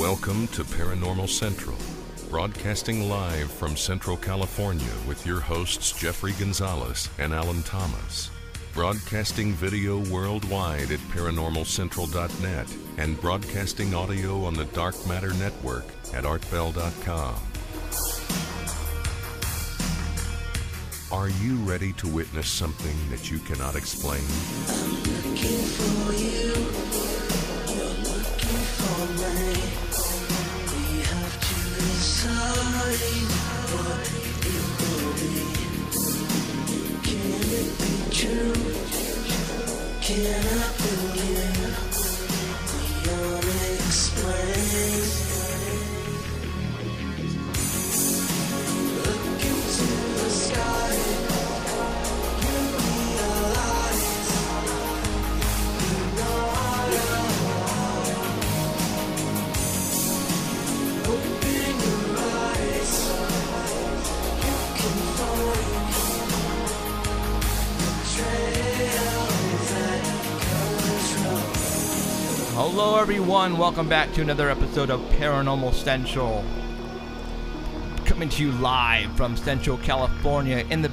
Welcome to Paranormal Central, broadcasting live from Central California with your hosts Jeffrey Gonzalez and Alan Thomas. Broadcasting video worldwide at ParanormalCentral.net and broadcasting audio on the Dark Matter Network at ArtBell.com. Are you ready to witness something that you cannot explain? I'm looking for you. You're looking for me. We have to decide what it will be. Can it be true? Can I believe the unexplained? Look into the sky. Hello everyone, welcome back to another episode of Paranormal Central. Coming to you live from Central California in the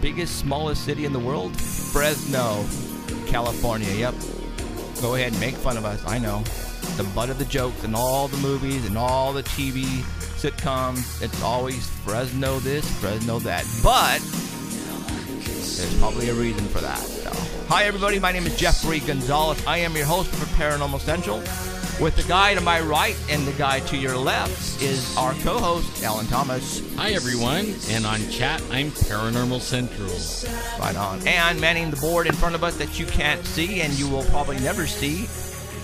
biggest, smallest city in the world, Fresno, California. Yep, go ahead and make fun of us, I know. The butt of the jokes in all the movies and all the TV sitcoms, it's always Fresno this, Fresno that. But there's probably a reason for that. So. Hi everybody, my name is Jeffrey Gonzalez. I am your host for Paranormal Central. With the guy to my right and the guy to your left is our co-host, Alan Thomas. Hi everyone, and on chat, I'm Paranormal Central. Right on. And manning the board in front of us that you can't see and you will probably never see,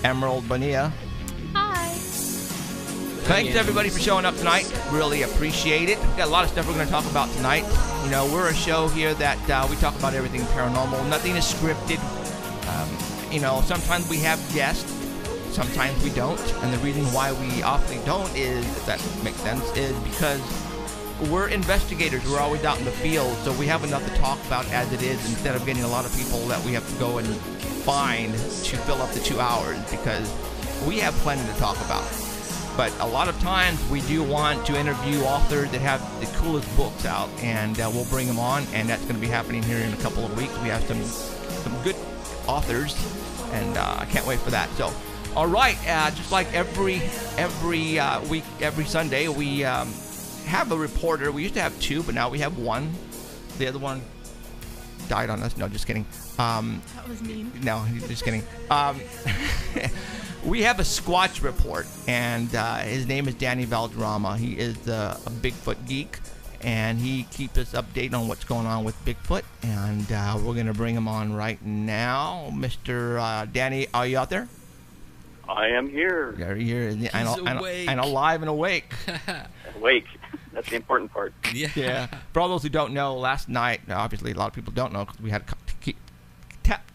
Emerald Bonilla. Hi. Thanks everybody for showing up tonight. Really appreciate it. We've got a lot of stuff we're going to talk about tonight. You know, we're a show here that we talk about everything paranormal. Nothing is scripted. You know, sometimes we have guests. Sometimes we don't. And the reason why we often don't is, if that makes sense, is because we're investigators. We're always out in the field. So we have enough to talk about as it is instead of getting a lot of people that we have to go and find to fill up the 2 hours because we have plenty to talk about. But a lot of times we do want to interview authors that have the coolest books out, and we'll bring them on, and that's going to be happening here in a couple of weeks. We have some good authors, and I can't wait for that. So, all right, just like every week, every Sunday, we have a reporter. We used to have two, but now we have one. The other one died on us. No, just kidding. That was mean. No, just kidding. We have a Squatch report, and his name is Danny Valderrama. He is a Bigfoot geek, and he keeps us updated on what's going on with Bigfoot, and we're going to bring him on right now. Mr. Danny, are you out there? I am here. You're here. He's and alive and awake. Awake. That's the important part. Yeah. For all those who don't know, last night, obviously a lot of people don't know because we had to keep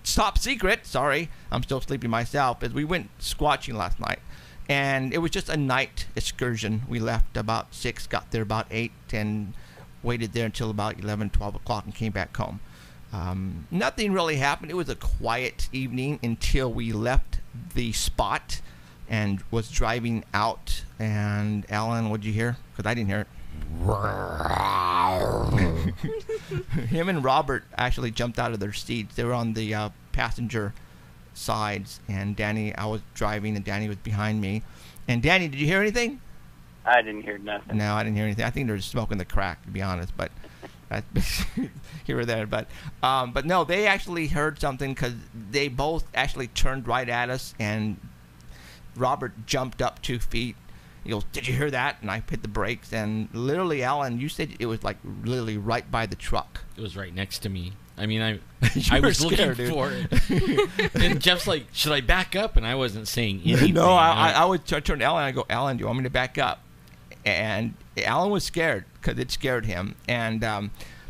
top secret, sorry, I'm still sleeping myself, as we went squatching last night, and it was just a night excursion. We left about 6, got there about 8, and waited there until about 11, 12 o'clock and came back home. Nothing really happened. It was a quiet evening until we left the spot and was driving out, and Alan, what'd you hear? Because I didn't hear it. Him and Robert actually jumped out of their seats. They were on the passenger sides, and Danny, I was driving, and Danny was behind me. And Danny, did you hear anything? I didn't hear nothing. No, I didn't hear anything. I think they were smoking the crack, to be honest, but that's here or there. But no, they actually heard something because they both actually turned right at us, and Robert jumped up 2 feet. He goes, "Did you hear that?" And I hit the brakes, and literally, Alan, you said it was like literally right by the truck. It was right next to me. I mean, I were was scared, looking for it. And Jeff's like, "Should I back up?" And I wasn't saying anything. No, I turned to Alan, and I go, "Alan, do you want me to back up?" And Alan was scared because it scared him. And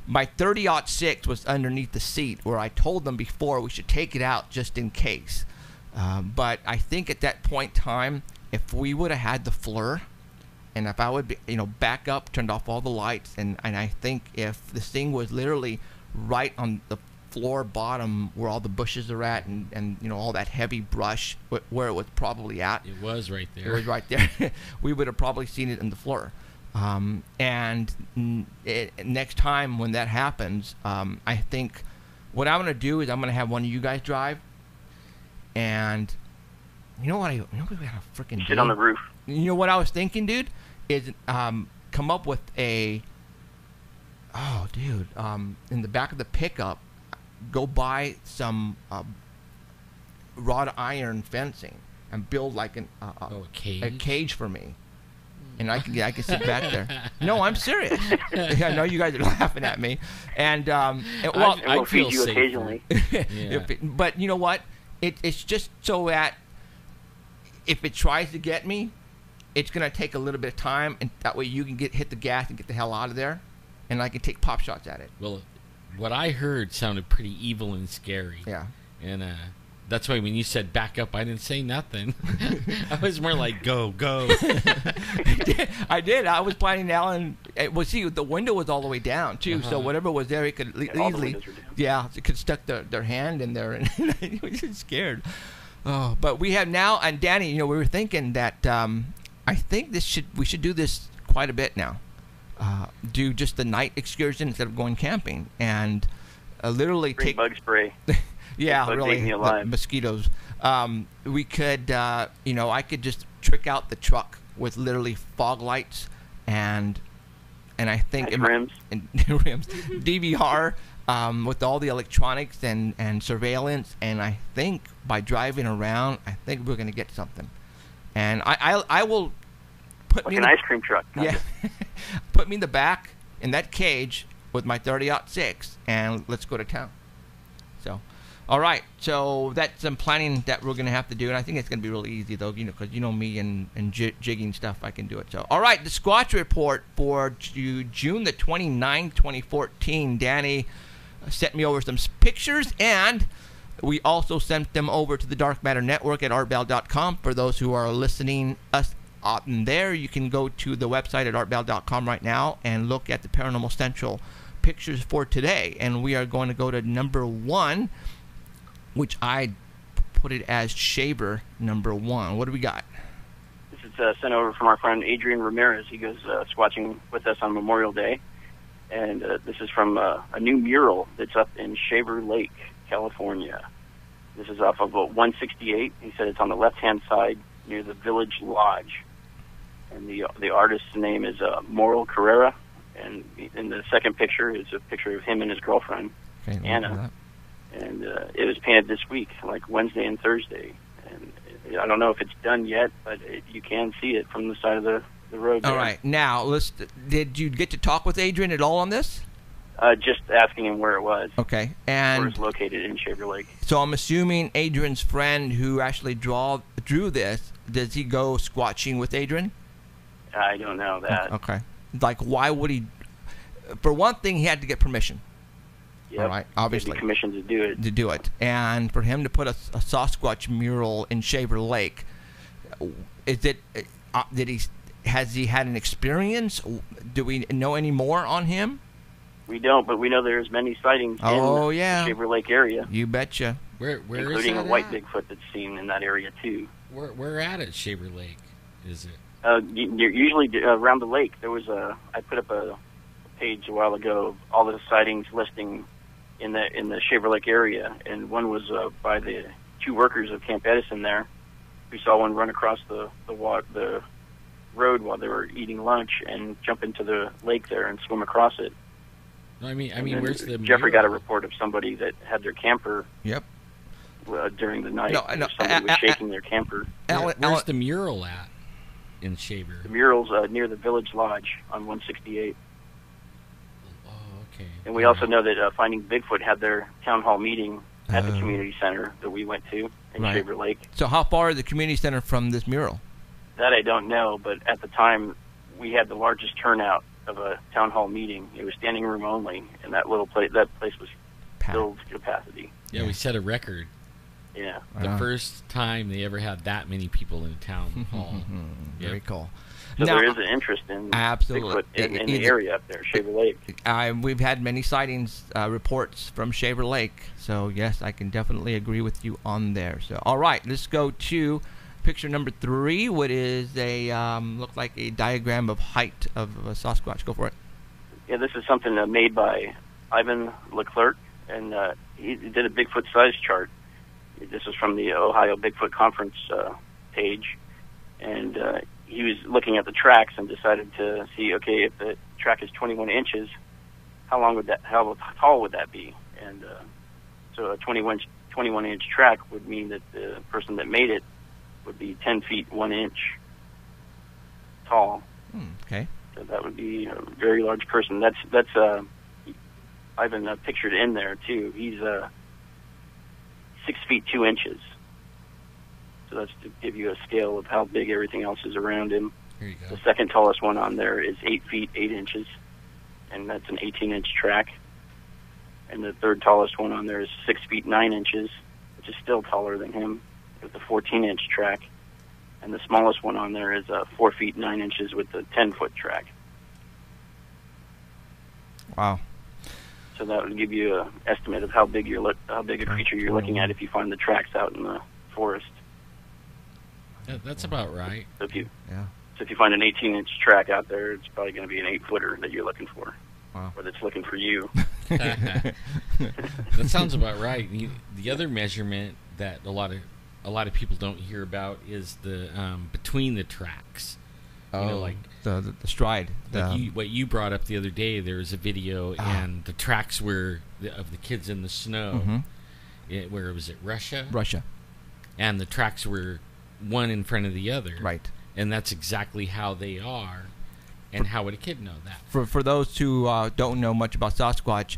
my 30-06 was underneath the seat where I told them before we should take it out just in case. But I think at that point in time, if we would have had the FLIR, and if I would be, back up, turned off all the lights, and I think if this thing was literally right on the floor bottom where all the bushes are at, and you know, all that heavy brush where it was probably at. It was right there. It was right there. We would have probably seen it in the floor. Next time when that happens, I think what I'm going to do is I'm going to have one of you guys drive, and you know what? We got a freaking Sit on the roof. You know what I was thinking, dude? Is come up with a in the back of the pickup, go buy some wrought iron fencing and build like a cage? a cage for me, and I can sit back there. No, I'm serious. I know you guys are laughing at me, and well, I will feed you occasionally. Yeah. But you know what? It's just so that if it tries to get me, it's going to take a little bit of time, and that way you can hit the gas and get the hell out of there, and I can take pop shots at it. Well, what I heard sounded pretty evil and scary. Yeah. And that's why when you said back up, I didn't say nothing. I was more like, go. I did. I was planning Alan. Well, see, the window was all the way down, too, so whatever was there, it could all the easily... windows were down. Yeah, it could stuck their hand in there, and I was just scared. Oh, but we have now, and Danny, you know, we were thinking that I think we should do this quite a bit now. Do just the night excursion instead of going camping, and literally Bring take bug spray. yeah, bugs really eating you the alive. mosquitoes. We could, you know, I could just trick out the truck with literally fog lights and I think Nice rims. and rims, DVR. With all the electronics and surveillance, and I think by driving around, I think we're going to get something. And I will put Like me an in the, ice cream truck. yeah, put me in the back in that cage with my 30-06, and let's go to town. So, all right. So that's some planning that we're going to have to do, and I think it's going to be really easy though, you know, because you know me and jigging stuff, I can do it. So, all right, the Squatch report for June the 29th, 2014. Danny sent me over some pictures, and we also sent them over to the Dark Matter Network at artbell.com. For those who are listening us on there, you can go to the website at artbell.com right now and look at the Paranormal Central pictures for today. And we are going to go to number 1, which I put it as Shaver number 1. What do we got? This is sent over from our friend Adrian Ramirez. He goes squatching with us on Memorial Day. And this is from a new mural that's up in Shaver Lake, California. This is off of 168. He said it's on the left-hand side near the Village Lodge. And the artist's name is Moral Carrera. And in the second picture is a picture of him and his girlfriend, Okay, Anna. And it was painted this week, like Wednesday and Thursday. And I don't know if it's done yet, but you can see it from the side of the road. All there. right. Now, did you get to talk with Adrian at all on this? Just asking him where it was. Okay. Where And it's located in Shaver Lake. so I'm assuming Adrian's friend who actually drew this, does he go squatching with Adrian? I don't know that. Okay. Like, why would he? For one thing, he had to get permission Yep. all right, obviously. Maybe commissioned to do it. to do it. And for him to put a Sasquatch mural in Shaver Lake, is it? Has he had an experience? Do we know any more on him? We don't, but we know there's many sightings Oh, in yeah. the Shaver Lake area, You betcha. Where is including a that white at? Bigfoot that's seen in that area too. Where at Shaver Lake? Is it? Usually around the lake. There was I put up a page a while ago of all the sightings listing in the Shaver Lake area, and one was by the 2 workers of Camp Edison there, who saw one run across the road while they were eating lunch and jump into the lake there and swim across it. No, I mean, And then where's the Jeffrey mural? got a report of somebody that had their camper Yep. during the night. No, Somebody was shaking their camper. Where's the mural at in Shaver? The mural's near the Village Lodge on 168. Oh, okay. And we also know that Finding Bigfoot had their town hall meeting at the Oh. community center that we went to in Right. Shaver Lake. So how far is the community center from this mural? That I don't know, but at the time we had the largest turnout of a town hall meeting. It was standing room only, and that place was filled to capacity. Yeah, we set a record. Yeah. The Uh-huh. first time they ever had that many people in a town hall. Very Yep. cool. So Now, there is an interest in absolutely. Bigfoot in the area up there, Shaver Lake. We've had many sightings reports from Shaver Lake, so yes, I can definitely agree with you on there. So, all right, let's go to picture number 3, what is a look like a diagram of height of a Sasquatch. Go for it. Yeah, this is something made by Ivan Leclerc, and he did a Bigfoot size chart. This is from the Ohio Bigfoot Conference page, and he was looking at the tracks and decided to see, okay, if the track is 21 inches, how tall would that be? And so a 21-inch track would mean that the person that made it would be 10 feet 1 inch tall. Okay. So that would be a very large person. That's Ivan pictured in there too. He's 6 feet 2 inches. So that's to give you a scale of how big everything else is around him. Here you go. The second tallest one on there is 8 feet 8 inches, and that's an 18-inch track. And the third tallest one on there is 6 feet 9 inches, which is still taller than him, with a 14-inch track. And the smallest one on there is 4 feet 9 inches with a 10-foot track. Wow. So that would give you an estimate of how big a creature you're looking at if you find the tracks out in the forest. That's about right. So if you Yeah. So if you find an 18-inch track out there, it's probably going to be an 8-footer that you're looking for. Wow. Or that's looking for you. That sounds about right. The other measurement that a lot of people don't hear about is the between the tracks. Oh, you know, like the stride. Like what you brought up the other day. There was a video, and the tracks were of the kids in the snow. Where was it? Russia. And the tracks were one in front of the other. Right. And that's exactly how they are. And how would a kid know that? For those who don't know much about Sasquatch,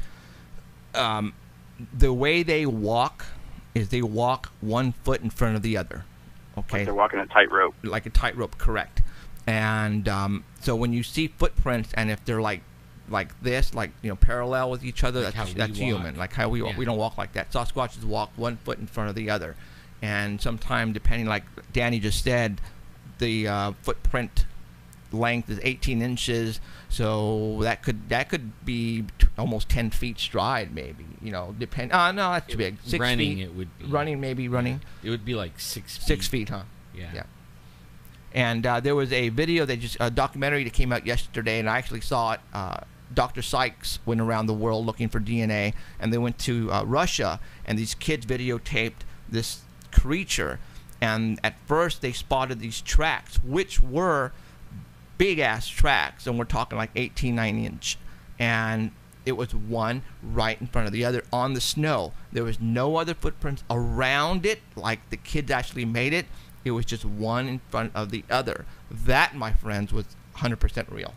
the way they walk is they walk 1 foot in front of the other. Okay. Like they're walking a tightrope. Like a tightrope, correct. And so when you see footprints, and if they're like this, like, you know, parallel with each other, Like that's human. Like how we walk. We don't walk like that. Sasquatches walk 1 foot in front of the other, and sometimes, depending, like Danny just said, the footprint length is 18 inches, so that could be almost 10 feet stride, maybe. You know, depend. No, that's too big. 6 running, feet. it would be. Running. It would be like 6 feet. 6 feet, huh? Yeah. And there was a video a documentary that came out yesterday, and I actually saw it. Dr. Sykes went around the world looking for DNA, and they went to Russia, and these kids videotaped this creature. And at first, they spotted these tracks, which were big-ass tracks, and we're talking like 18, 9 inch. And it was one right in front of the other on the snow. There was no other footprints around it, like the kids actually made it. It was just one in front of the other. That, my friends, was 100% real.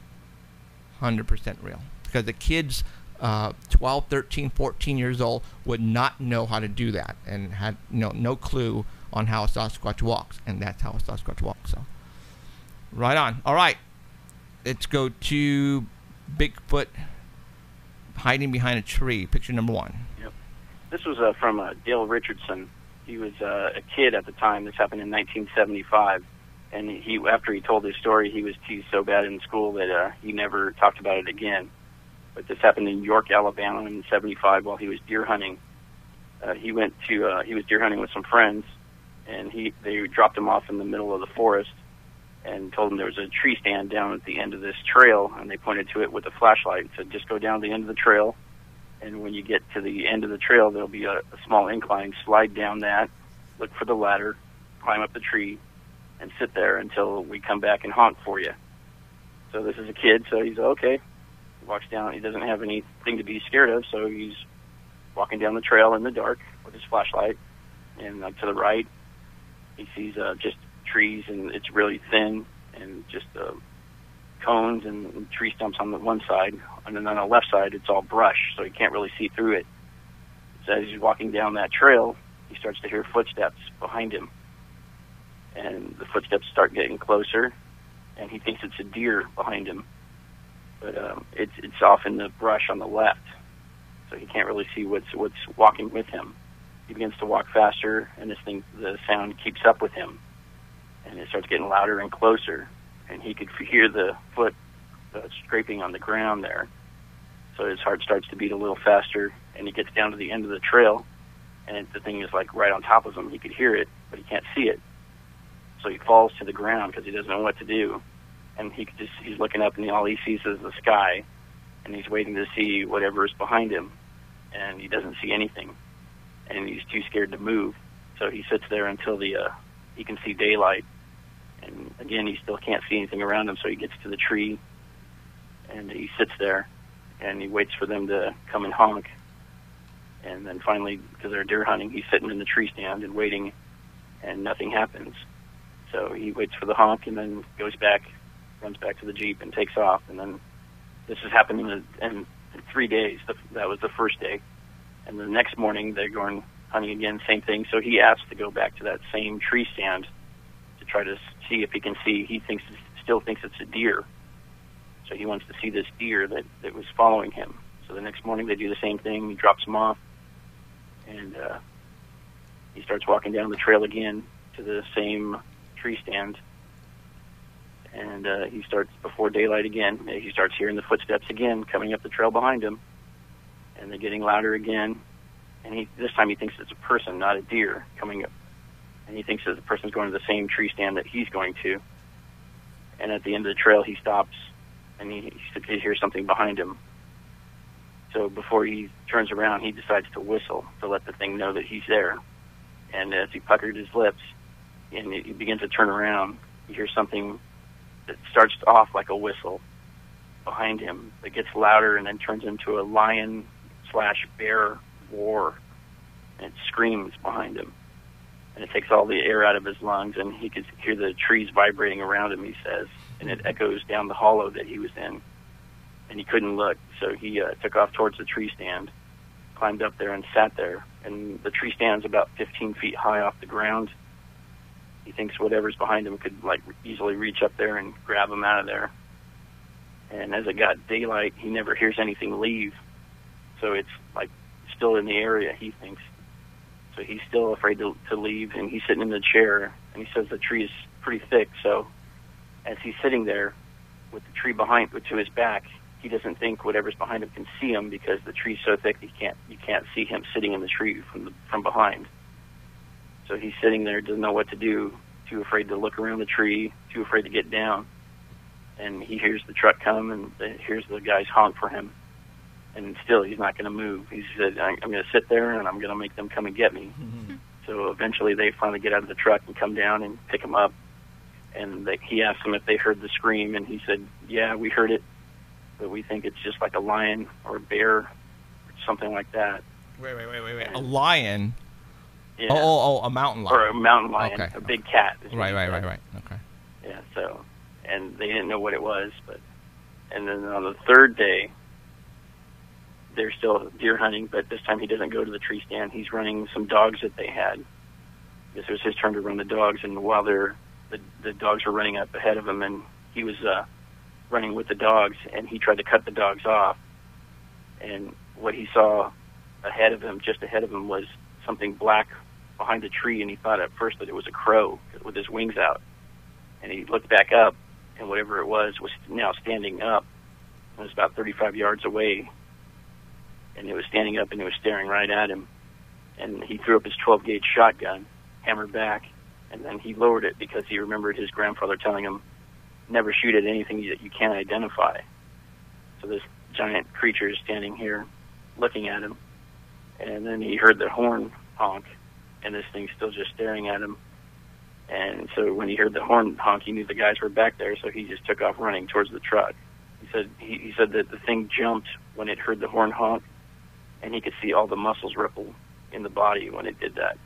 100% real. Because the kids, 12, 13, 14 years old, would not know how to do that, and had no clue on how a Sasquatch walks. And that's how a Sasquatch walks. So, right on. All right. Let's go to Bigfoot hiding behind a tree. Picture number 1. Yep. This was from Dale Richardson. He was a kid at the time. This happened in 1975, and after he told his story, he was teased so bad in school that he never talked about it again. But this happened in York, Alabama, in '75 while he was deer hunting. He was deer hunting with some friends, and they dropped him off in the middle of the forest and told him there was a tree stand down at the end of this trail, and they pointed to it with a flashlight and said, "Just go down the end of the trail. And when you get to the end of the trail, there'll be a small incline. Slide down that, look for the ladder, climb up the tree, and sit there until we come back and honk for you." So this is a kid, so he's okay. He walks down. He doesn't have anything to be scared of, so he's walking down the trail in the dark with his flashlight. And to the right, he sees just trees, and it's really thin, and just cones and tree stumps on the one side, and then on the left side it's all brush, so you can't really see through it. So as he's walking down that trail, he starts to hear footsteps behind him, and the footsteps start getting closer, and he thinks it's a deer behind him, but it's off in the brush on the left, so he can't really see what's walking with him. He begins to walk faster, and the sound keeps up with him, and it starts getting louder and closer. and he could hear the foot scraping on the ground there. So his heart starts to beat a little faster, and he gets down to the end of the trail, and the thing is like right on top of him. He could hear it, but he can't see it. So he falls to the ground because he doesn't know what to do. And he's looking up, and all he sees is the sky, and he's waiting to see whatever is behind him, and he doesn't see anything, and he's too scared to move. So he sits there until he can see daylight, and again he still can't see anything around him. So he gets to the tree, and he sits there, and he waits for them to come and honk. And then finally, because they're deer hunting, he's sitting in the tree stand and waiting, and nothing happens. So he waits for the honk, and then goes back, runs back to the Jeep, and takes off. And then this has happened in 3 days. That was the first day. And the next morning, they're going hunting again, same thing. So he asks to go back to that same tree stand to try to see if he can see. He still thinks it's a deer. So he wants to see this deer that was following him. So the next morning, they do the same thing. He drops him off, and he starts walking down the trail again to the same tree stand. And he starts, before daylight again, he starts hearing the footsteps again coming up the trail behind him. And they're getting louder again. And this time he thinks it's a person, not a deer, coming up. And he thinks that the person's going to the same tree stand that he's going to. And at the end of the trail, he stops, and he hears something behind him. So before he turns around, he decides to whistle to let the thing know that he's there. And as he puckered his lips, and he begins to turn around, he hears something that starts off like a whistle behind him that gets louder and then turns into a lion/bear roar, and it screams behind him. And it takes all the air out of his lungs, and he could hear the trees vibrating around him, he says, and it echoes down the hollow that he was in. And he couldn't look, so he took off towards the tree stand, climbed up there and sat there. And the tree stand's about 15 feet high off the ground. He thinks whatever's behind him could easily reach up there and grab him out of there. And as it got daylight, he never hears anything leave. So it's still in the area, he thinks. So he's still afraid to leave, and he's sitting in the chair, and he says the tree is pretty thick. So as he's sitting there with the tree to his back, he doesn't think whatever's behind him can see him, because the tree's so thick you can't see him sitting in the tree from behind. So he's sitting there, doesn't know what to do, too afraid to look around the tree, too afraid to get down. And he hears the truck come, and hears the guys honk for him. And still, he's not going to move. He said, I'm going to sit there, and I'm going to make them come and get me. Mm-hmm. So eventually, they finally get out of the truck and come down and pick him up. And he asked them if they heard the scream, and he said, yeah, we heard it, but we think it's just like a lion or a bear or something like that. Wait. A lion? Yeah. Oh, a mountain lion. Or a mountain lion, okay. A big cat. Right. Okay. Yeah, so, and they didn't know what it was, and then on the third day, they're still deer hunting, but this time he doesn't go to the tree stand. He's running some dogs that they had. This was his turn to run the dogs, and while the dogs were running up ahead of him, and he was running with the dogs, and he tried to cut the dogs off. And what he saw just ahead of him, was something black behind a tree, and he thought at first that it was a crow with his wings out. And he looked back up, and whatever it was now standing up. It was about 35 yards away, and it was standing up, and it was staring right at him. And he threw up his 12-gauge shotgun, hammered back, and then he lowered it because he remembered his grandfather telling him, never shoot at anything that you can't identify. So this giant creature is standing here looking at him, and then he heard the horn honk, and this thing's still just staring at him. And so when he heard the horn honk, he knew the guys were back there, so he just took off running towards the truck. He said that the thing jumped when it heard the horn honk, and he could see all the muscles ripple in the body when it did that.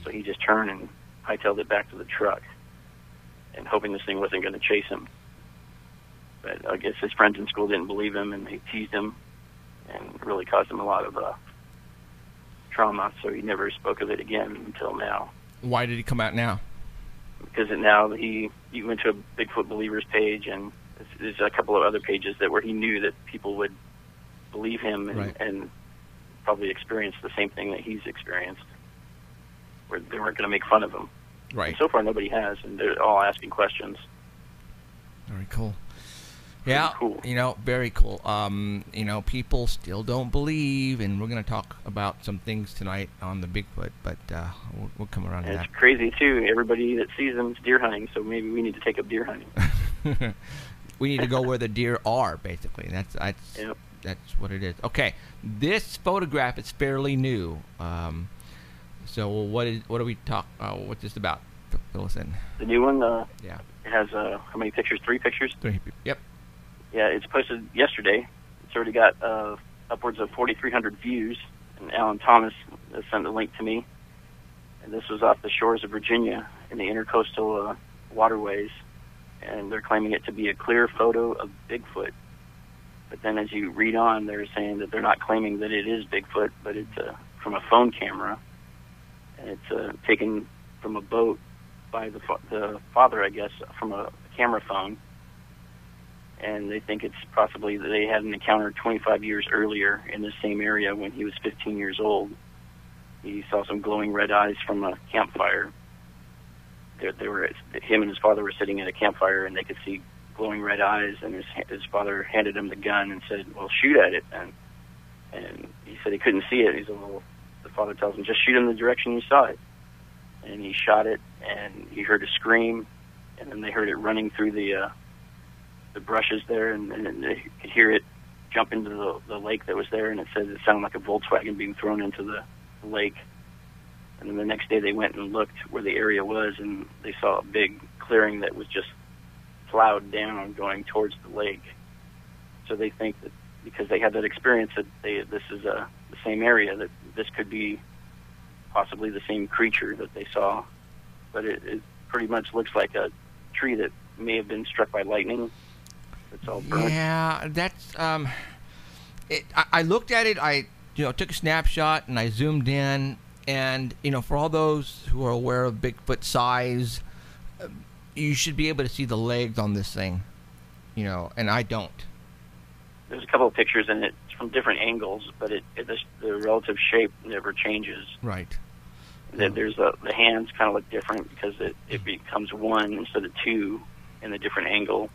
So he just turned and hightailed it back to the truck, and hoping this thing wasn't going to chase him. But I guess his friends in school didn't believe him, and they teased him, and really caused him a lot of trauma, so he never spoke of it again until now. Why did he come out now? Because now he went to a Bigfoot Believers page, and there's a couple of other pages where he knew that people would believe him and probably experience the same thing that he's experienced, where they weren't going to make fun of him. Right. And so far, nobody has, and they're all asking questions. Very cool. Yeah, cool. Very cool. People still don't believe, and we're going to talk about some things tonight on the Bigfoot, but we'll come around to And that. it's crazy, too. Everybody that sees them is deer hunting, so maybe we need to take up deer hunting. We need to go where the deer are, basically. That's what it is. Okay, this photograph is fairly new. So what do we talk? What's this about? Fill us in. The new one, Yeah. it has, how many pictures? 3 pictures? 3. Yep. Yeah, it's posted yesterday. It's already got upwards of 4,300 views, and Alan Thomas sent the link to me. And this was off the shores of Virginia in the intercoastal waterways, and they're claiming it to be a clear photo of Bigfoot. But then as you read on, they're saying that they're not claiming that it is Bigfoot, but it's from a phone camera, and it's taken from a boat by the father, I guess, from a camera phone. And they think it's possibly that they had an encounter 25 years earlier in the same area when he was 15 years old. He saw some glowing red eyes from a campfire. Him and his father were sitting at a campfire, and they could see glowing red eyes, and his father handed him the gun and said, well, shoot at it. And he said he couldn't see it. He said, well, the father tells him, just shoot in the direction you saw it. And he shot it, and he heard a scream, and then they heard it running through the brushes there, and they could hear it jump into the lake that was there, and it said it sounded like a Volkswagen being thrown into the lake. And then the next day they went and looked where the area was, and they saw a big clearing that was just plowed down going towards the lake. So they think that because they had that experience that this is the same area, that this could be possibly the same creature that they saw. But it pretty much looks like a tree that may have been struck by lightning. It's all burnt. Yeah, that's I looked at it. I took a snapshot and I zoomed in, and for all those who are aware of Bigfoot size, you should be able to see the legs on this thing, and I don't. There's a couple of pictures in it from different angles, but the relative shape never changes. Right. There's the hands kind of look different because it becomes one instead of two in a different angle.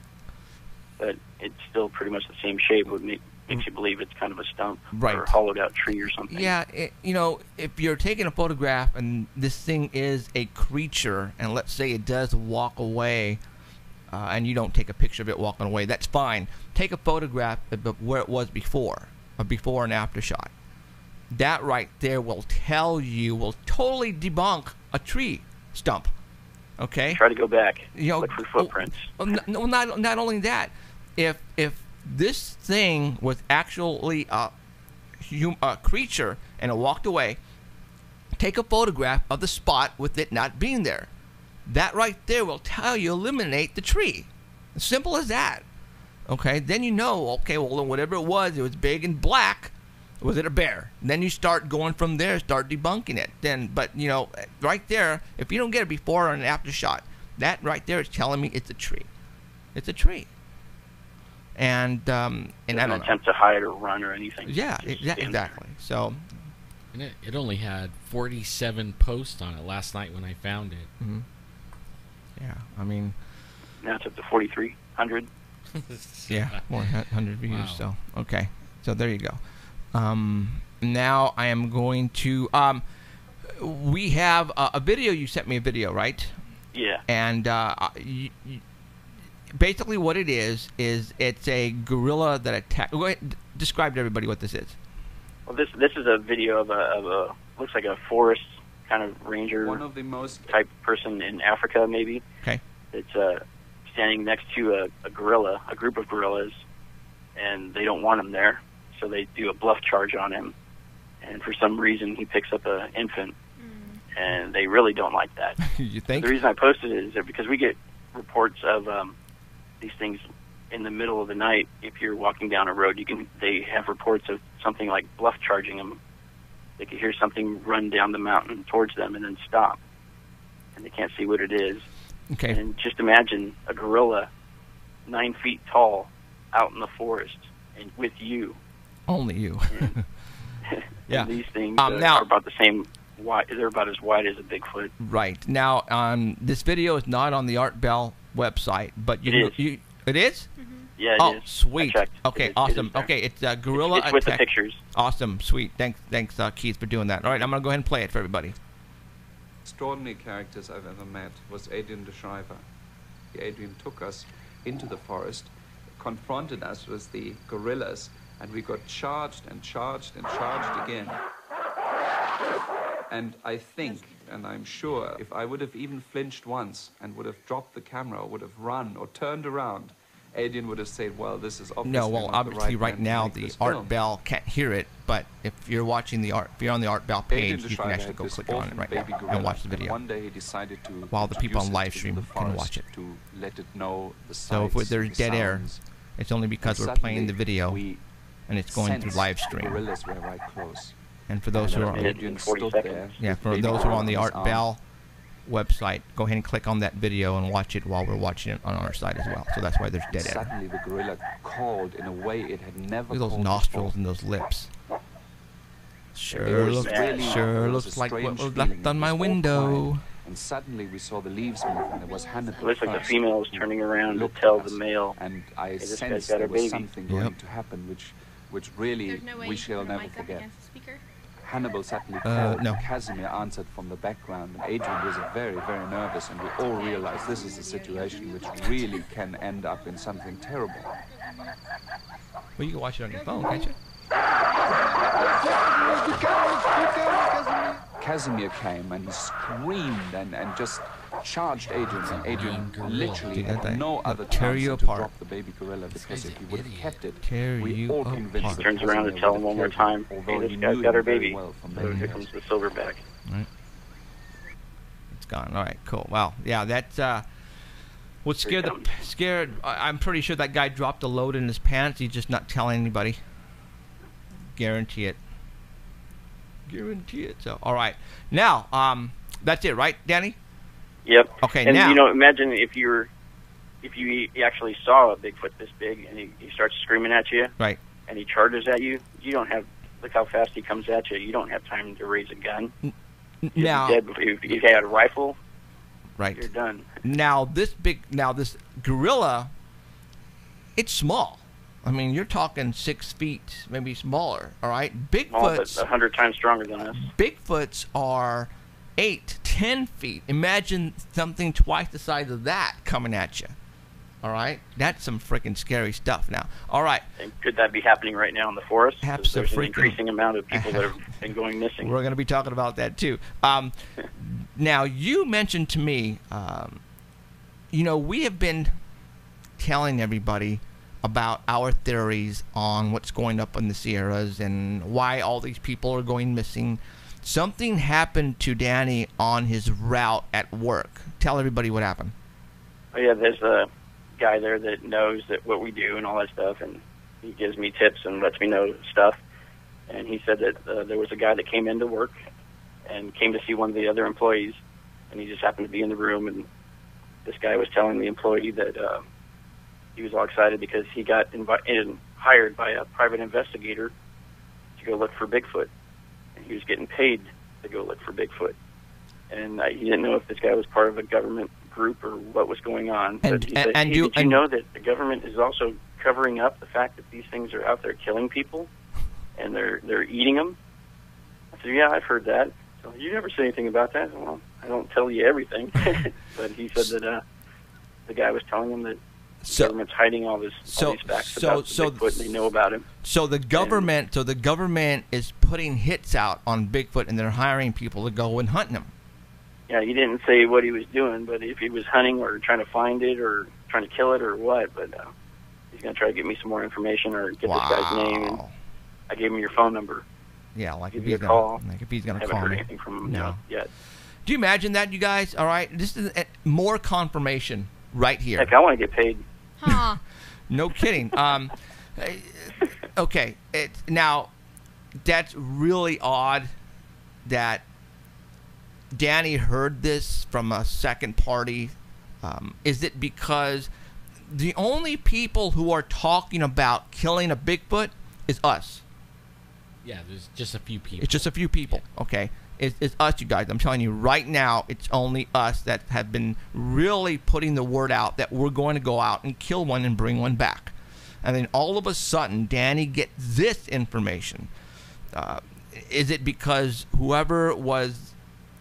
But it's still pretty much the same shape. It makes you believe it's kind of a stump or a hollowed out tree or something. Yeah, if you're taking a photograph and this thing is a creature, and let's say it does walk away, and you don't take a picture of it walking away, that's fine. Take a photograph of where it was before, a before and after shot. That right there will totally debunk a tree stump. Okay. Try to go back. Look for footprints. No, not only that. If this thing was actually a creature and it walked away, take a photograph of the spot with it not being there. That right there will eliminate the tree. As simple as that. Okay. Then okay, well, whatever it was big and black. Was it a bear? And then you start going from there, start debunking it. But right there, if you don't get a before and an after shot, that right there is telling me it's a tree. It's a tree. And I don't attempt to hide or run or anything. Yeah, exactly. So, and it only had 47 posts on it last night when I found it. Mm-hmm. Yeah, I mean, now it's up to 4,300. Yeah, more 100 views. Wow. So okay, so there you go. Now I am going to. We have a video. You sent me a video, right? Yeah. And basically, what it is it's a gorilla that attacked. Go ahead, describe to everybody what this is. Well, this is a video of a looks like a forest kind of ranger, one of the most type person in Africa, maybe. Okay. It's standing next to a gorilla, a group of gorillas, and they don't want him there. So they do a bluff charge on him, and for some reason he picks up an infant, and they really don't like that. You think? The reason I posted it is that because we get reports of these things in the middle of the night. If you're walking down a road, they have reports of something like bluff charging them. They could hear something run down the mountain towards them and then stop, and they can't see what it is. Okay. And just imagine a gorilla 9 feet tall out in the forest and with you. Only you. Yeah. And these things now, are about the same wide. They're about as wide as a Bigfoot. Right. Now, this video is not on the Art Bell website, but It is. It is? Yeah, it oh, is. Sweet. I checked. Okay, It is awesome. there. Okay, it's Gorilla It's with the Attack. pictures. Awesome, sweet. Thanks, Keith, for doing that. All right, I'm going to go ahead and play it for everybody. Extraordinary characters I've ever met was Adrian de Schrijver. Adrian took us into the forest, confronted us with the gorillas, and we got charged and charged and charged again. And I think, and I'm sure, if I would have even flinched once and would have dropped the camera or would have run or turned around, Adrian would have said, well, this is obviously No, well, not obviously the right right man to now make the this Art film. Bell can't hear it, but if you're watching the Art, if you're on the Art Bell Adrian page, de you can Schrijver actually had go this click on it orphan right baby now gorilla, and watch the and video. one day he decided to While the people on introduce live it stream into the can forest watch it. to let it know the So sights, if there's the dead air, sounds. it's only because And we're playing the suddenly video we and it's going through sensed live the stream. gorillas were right close. And for those who are Adrian 40 stood seconds. there yeah, with for baby those who are on the gorilla Art his arm. Bell website, go ahead and click on that video and watch it while we're watching it on our side as well. So that's why there's dead air. Suddenly the gorilla called in a way it had never Look at those called nostrils before. and those lips. It Sure was looks, really- sure it was looks a like what strange was feeling. left on It my was all window. quiet, and suddenly we saw the leaves move, and there was Hannibal. It looks like the first, female was who turning around to looked tell at the us, male, and I "Hey, this guy's sensed got there a was baby." something Yep. going to happen, which really There's no way we you shall can put a never mic up forget. against the speaker? Hannibal suddenly called. no. Casimir answered from the background, and Adrian was very, very nervous, and we all realized this is a situation which really can end up in something terrible. Well, you can watch it on your phone, can't you? Casimir came and he screamed and just charged Adrian, and Adrian gorilla. literally Dude, that had thing no will other tear chance you than to apart. drop the baby gorilla, because guy's if he an would have idiot. kept it, Tear we you all apart. convinced that turns around to Casimir tell would him have one more killed time, although "Hey, he this knew guy's him got her very baby." well from So many here years. comes the silverback. Right. It's gone. All right, cool. Wow. Yeah, that's would scare comes. I'm pretty sure that guy dropped a load in his pants. He's just not telling anybody. Guarantee it. Guarantee it. So, all right. Now, that's it, right, Danny? Yep. Okay, and now- you know, imagine if you actually saw a Bigfoot this big and he starts screaming at you, Right. and he charges at you. You don't have, look how fast he comes at you. You don't have time to raise a gun. You'll Now, be dead before if you had a rifle, right. you're done. Now this gorilla, it's small. I mean, you're talking 6 feet, maybe smaller. All right, Small, but Bigfoots. 100 times stronger than us. Bigfoots are 8, 10 feet. Imagine something twice the size of that coming at you. All right, that's some freaking scary stuff. Now, all right, And could that be happening right now in the forest? 'Cause there's an Abso-freaking- increasing amount of people that have been going missing. we're going to be talking about that too. Now, you mentioned to me, we have been telling everybody about our theories on what's going up in the Sierras and why all these people are going missing. Something happened to Danny on his route at work. Tell everybody what happened. Oh, yeah, there's a guy there that knows that what we do and all that stuff, and he gives me tips and lets me know stuff. And he said that there was a guy that came into work and came to see one of the other employees, and he just happened to be in the room, and this guy was telling the employee that he was all excited because he got hired by a private investigator to go look for Bigfoot, and he was getting paid to go look for Bigfoot. And he didn't know if this guy was part of a government group or what was going on. But he said, "Hey, did you know that the government is also covering up the fact that these things are out there killing people, and they're eating them?" I said, "Yeah, I've heard that." So, "You never say anything about that?" "Well, I don't tell you everything." But he said that the guy was telling him that the government's hiding all these facts about Bigfoot, and they know about him. So the government is putting hits out on Bigfoot, and they're hiring people to go and hunt him. Yeah, he didn't say what he was doing, but if he was hunting or trying to find it or trying to kill it or what, but he's going to try to get me some more information or get this guy's name. And I gave him your phone number. Yeah, like Give if you he's a call. going to I call haven't heard me. anything from him No. yet. Do you imagine that, you guys? All right, this is more confirmation right here. Heck, I want to get paid. Huh. No kidding. Okay, now that's really odd that Danny heard this from a second party. Is it because the only people who are talking about killing a Bigfoot is us? Yeah, there's just a few people. It's just a few people. Okay. It's us, you guys. I'm telling you right now, it's only us that have been really putting the word out that we're going to go out and kill one and bring one back. And then all of a sudden, Danny gets this information. Is it because whoever was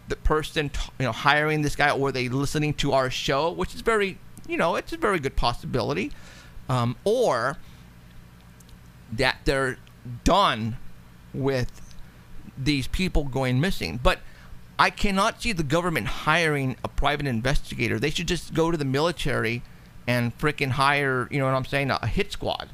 the person, hiring this guy, or were they listening to our show, which is very, it's a very good possibility, or that they're done with these people going missing. But I cannot see the government hiring a private investigator. They should just go to the military and frickin' hire, a hit squad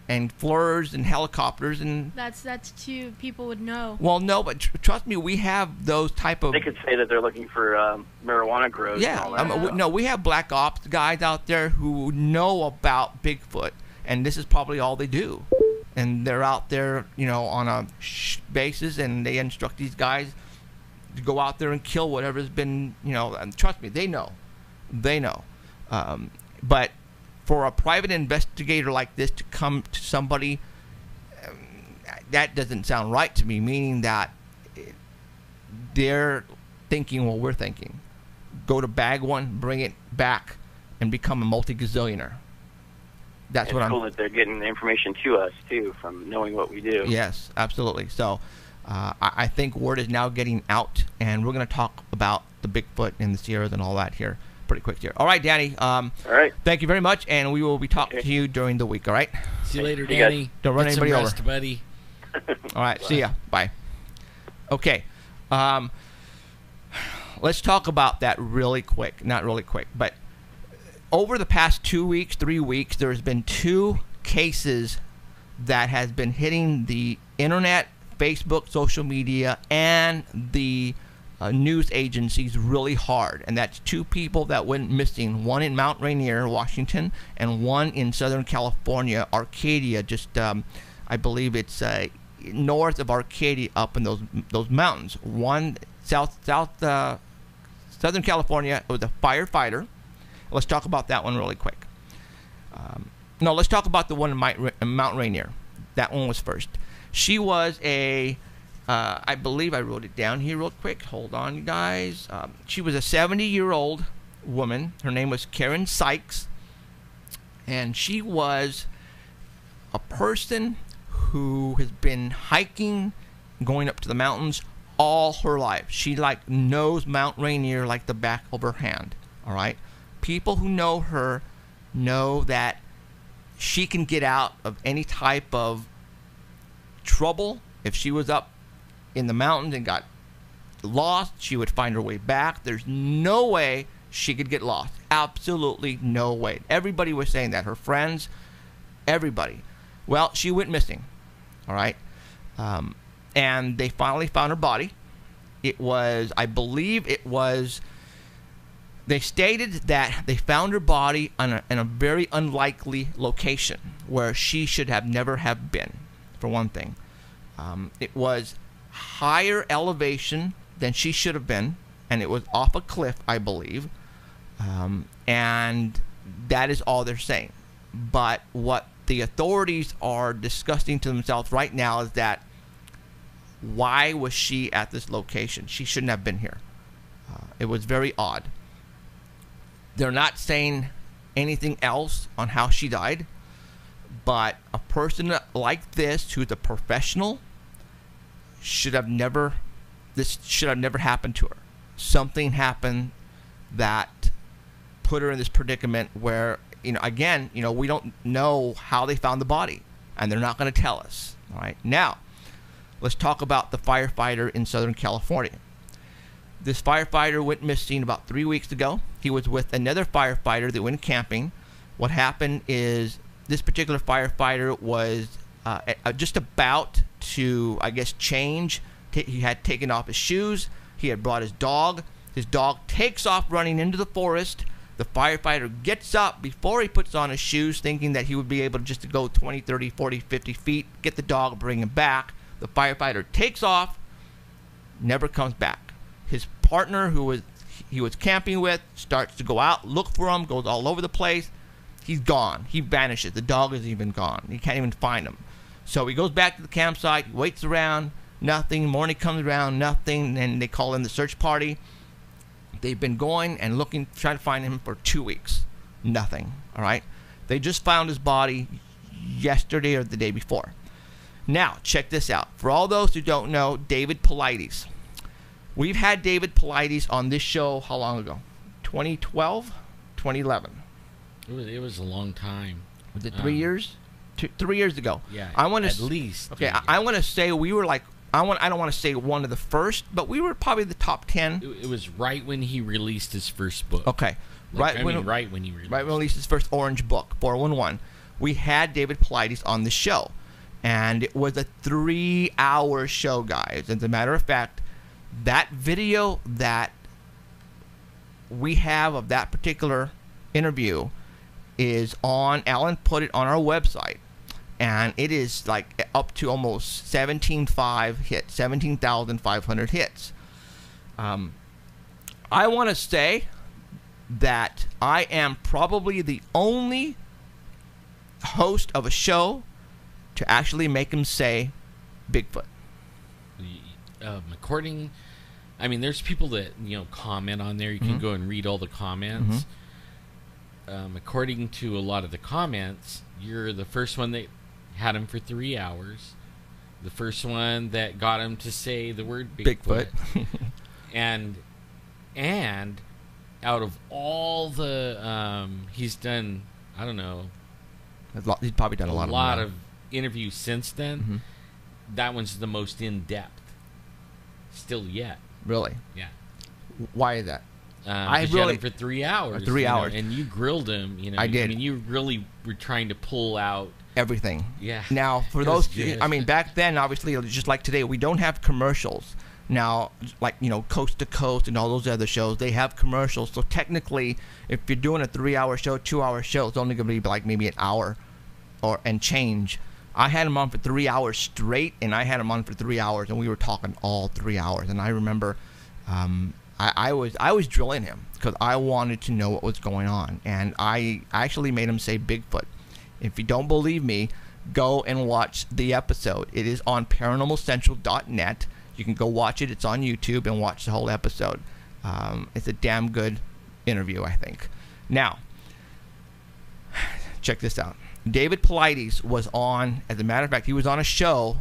and FLIRs and helicopters. And that's too, people would know. Well, no, but trust me, we have those type of... They could say that they're looking for marijuana grows. Yeah, and all that. No, we have black ops guys out there who know about Bigfoot, and this is probably all they do. And they're out there, on a basis, and they instruct these guys to go out there and kill whatever's been, and trust me, they know. They know. But for a private investigator like this to come to somebody, that doesn't sound right to me, meaning that they're thinking what we're thinking. Go to bag one, bring it back, and become a multi-gazillionaire. That's what I'm... It's cool that they're getting the information to us, too, from knowing what we do. Yes, absolutely. So I think word is now getting out, and we're going to talk about the Bigfoot in the Sierras and all that here pretty quick here. All right, Danny. All right. Thank you very much, and we will be talking to you during the week, all right? See you later, Danny. Don't run Get anybody some rest, over. buddy. All right, see ya. Bye. Okay. Let's talk about that really quick. Not really quick, but over the past 2 weeks, 3 weeks, there's been 2 cases that has been hitting the internet, Facebook, social media, and the news agencies really hard. And that's 2 people that went missing, one in Mount Rainier, Washington, and one in Southern California, Arcadia, just I believe it's north of Arcadia, up in those mountains. One Southern California, it was a firefighter. Let's talk about that one really quick. No, let's talk about the one in Mount Rainier. That one was first. She was I believe I wrote it down here real quick. Hold on, you guys. She was a 70-year-old woman. Her name was Karen Sykes. And she was a person who has been hiking, going up to the mountains all her life. She knows Mount Rainier like the back of her hand. All right? People who know her know that she can get out of any type of trouble. If she was up in the mountains and got lost, she would find her way back. There's no way she could get lost. Absolutely no way. Everybody was saying that. Her friends, everybody. Well, she went missing. All right? And they finally found her body. It was, I believe it was... They stated that they found her body in a very unlikely location where she should have never have been, for one thing. It was higher elevation than she should have been, and it was off a cliff, I believe. And that is all they're saying. But what the authorities are discussing to themselves right now is that why was she at this location? She shouldn't have been here. It was very odd. They're not saying anything else on how she died, but a person like this, who's a professional, this should have never happened to her. Something happened that put her in this predicament where, again, we don't know how they found the body, and they're not going to tell us. All right. Now, let's talk about the firefighter in Southern California. This firefighter went missing about 3 weeks ago. He was with another firefighter that went camping. What happened is this particular firefighter was just about to, I guess, change. He had taken off his shoes. He had brought his dog. His dog takes off running into the forest. The firefighter gets up before he puts on his shoes, thinking that he would be able to go 20, 30, 40, 50 feet, get the dog, bring him back. The firefighter takes off, never comes back. His partner, who he was camping with, starts to go out, look for him, goes all over the place. He's gone. He vanishes. The dog is even gone. He can't even find him. So he goes back to the campsite, waits around, Nothing. Morning comes around, nothing. And they call in the search party. They've been going and looking, trying to find him for 2 weeks. Nothing. All right. They just found his body yesterday or the day before. Now, check this out. For all those who don't know, David Paulides. We've had David Paulides on this show how long ago? 2012? 2011? It was a long time. Was it 3 years? 3 years ago. Yeah, I want at least. Okay, I want to say we were like, I don't want to say one of the first, but we were probably the top 10. It was right when he released his first book. Okay. Right when he released. Right when he released his first Orange book, 411. We had David Paulides on the show. And it was a 3-hour show, guys. As a matter of fact, that video that we have of that particular interview is on, Alan put it on our website. And it is like up to almost 17,500 hits. I want to say that I am probably the only host of a show to actually make him say Bigfoot. According, I mean, there's people that comment on there. You can go and read all the comments. According to a lot of the comments, you're the first one that had him for 3 hours. The first one that got him to say the word Bigfoot. and out of all the he's done, I don't know, he's probably done a lot of interviews since then. That one's the most in-depth still yet. Really? Yeah. Why is that? I really had him for 3 hours. 3 hours. And you grilled him. I did. I mean, you really were trying to pull out everything. Yeah. Now, for those, I mean, back then, obviously, just like today, we don't have commercials. Now, like, Coast to Coast and all those other shows, they have commercials. So technically, if you're doing a 3-hour show, 2-hour show, it's only going to be like maybe an hour and change. I had him on for 3 hours straight, and I had him on for 3 hours, and we were talking all 3 hours. And I remember I was drilling him because I wanted to know what was going on. And I actually made him say Bigfoot. If you don't believe me, go and watch the episode. It is on ParanormalCentral.net. You can go watch it. It's on YouTube and watch the whole episode. It's a damn good interview, I think. Now, check this out. David Paulides was on, as a matter of fact, he was on a show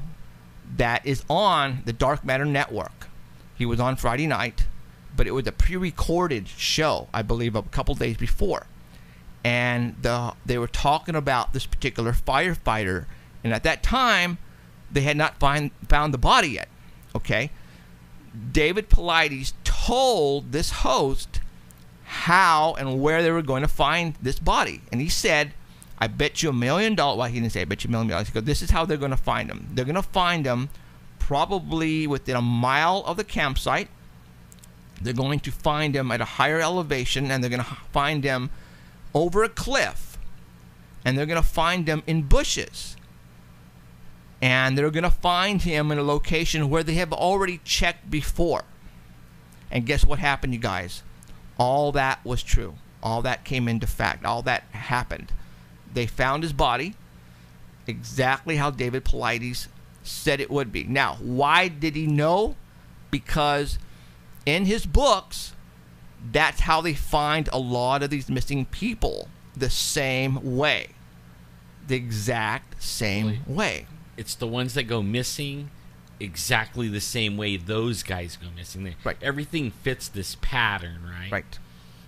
that is on the Dark Matter Network. He was on Friday night, but it was a pre-recorded show, I believe, a couple days before. And they were talking about this particular firefighter. And at that time, they had not found the body yet. Okay? David Paulides told this host how and where they were going to find this body. And he said, I bet you $1 million. Well, he didn't say I bet you $1 million. He goes, this is how they're going to find him. They're going to find him probably within a mile of the campsite. They're going to find him at a higher elevation, and they're going to find him over a cliff, and they're going to find him in bushes, and they're going to find him in a location where they have already checked before. And guess what happened, you guys? All that was true. All that came into fact. All that happened. They found his body exactly how David Paulides said it would be. Now, why did he know? Because in his books, that's how they find a lot of these missing people, the same way. The exact same way. It's the ones that go missing exactly the same way those guys go missing. Right. Everything fits this pattern, right? Right.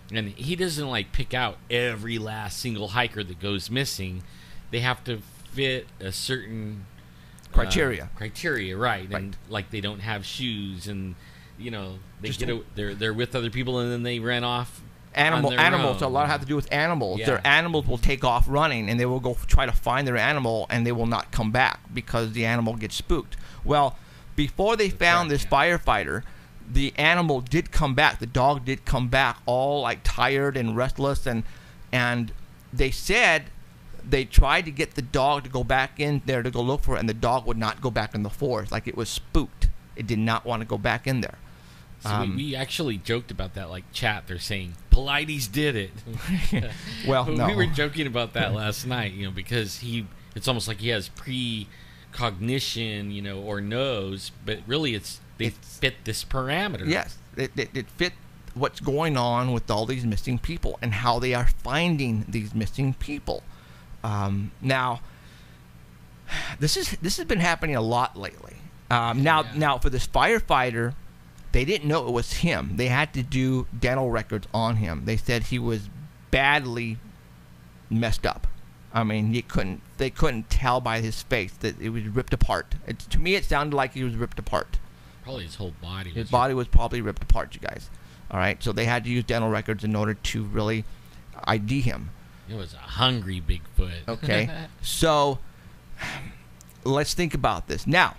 And he doesn't like pick out every last single hiker that goes missing. They have to fit a certain criteria. Right. And like they don't have shoes, and they they're with other people, and then they ran off. Animals. A lot have to do with animals. Yeah. Their animals will take off running, and they will go try to find their animal, and they will not come back because the animal gets spooked. Well, before they found this firefighter, the animal did come back. The dog did come back, all like tired and restless, and they said they tried to get the dog to go back in there to go look for it, and the dog would not go back in the forest. Like it was spooked. It did not want to go back in there. So we actually joked about that, like chat. They're saying Paulides did it. Well, no. We were joking about that last night, because it's almost like he has cognition, or knows, but really they fit this parameter. Yes, it fit what's going on with all these missing people and how they are finding these missing people. Now, this has been happening a lot lately. Now for this firefighter, they didn't know it was him. They had to do dental records on him. They said he was badly messed up. I mean, they couldn't tell by his face that it was ripped apart. To me, it sounded like he was ripped apart. Probably his whole body. His body was probably ripped apart, you guys. All right, so they had to use dental records in order to really ID him. It was a hungry Bigfoot. Okay, so let's think about this. Now,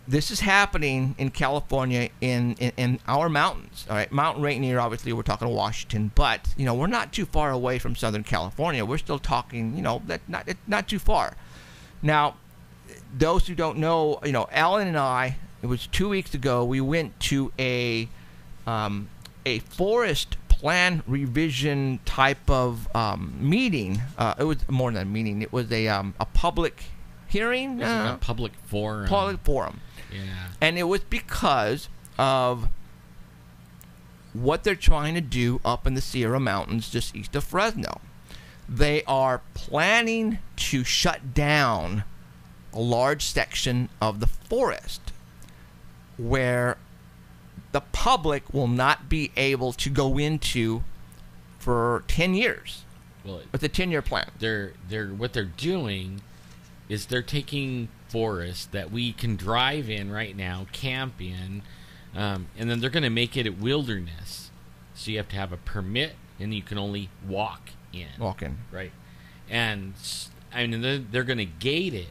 this is happening in California in our mountains. All right, Mount Rainier, obviously, we're talking Washington, but we're not too far away from Southern California. We're still talking, it's not too far. Now, those who don't know, Alan and I, it was 2 weeks ago, we went to a forest plan revision type of meeting. It was more than a meeting. It was a public hearing. A public forum. Public forum. Yeah. And it was because of what they're trying to do up in the Sierra Mountains just east of Fresno. They are planning to shut down a large section of the forest where the public will not be able to go into for 10 years. Well, it's a 10-year plan. What they're doing is they're taking forests that we can drive in right now, camp in, and then they're going to make it a wilderness. So you have to have a permit, and you can only walk in. Walk in. Right. And they're going to gate it.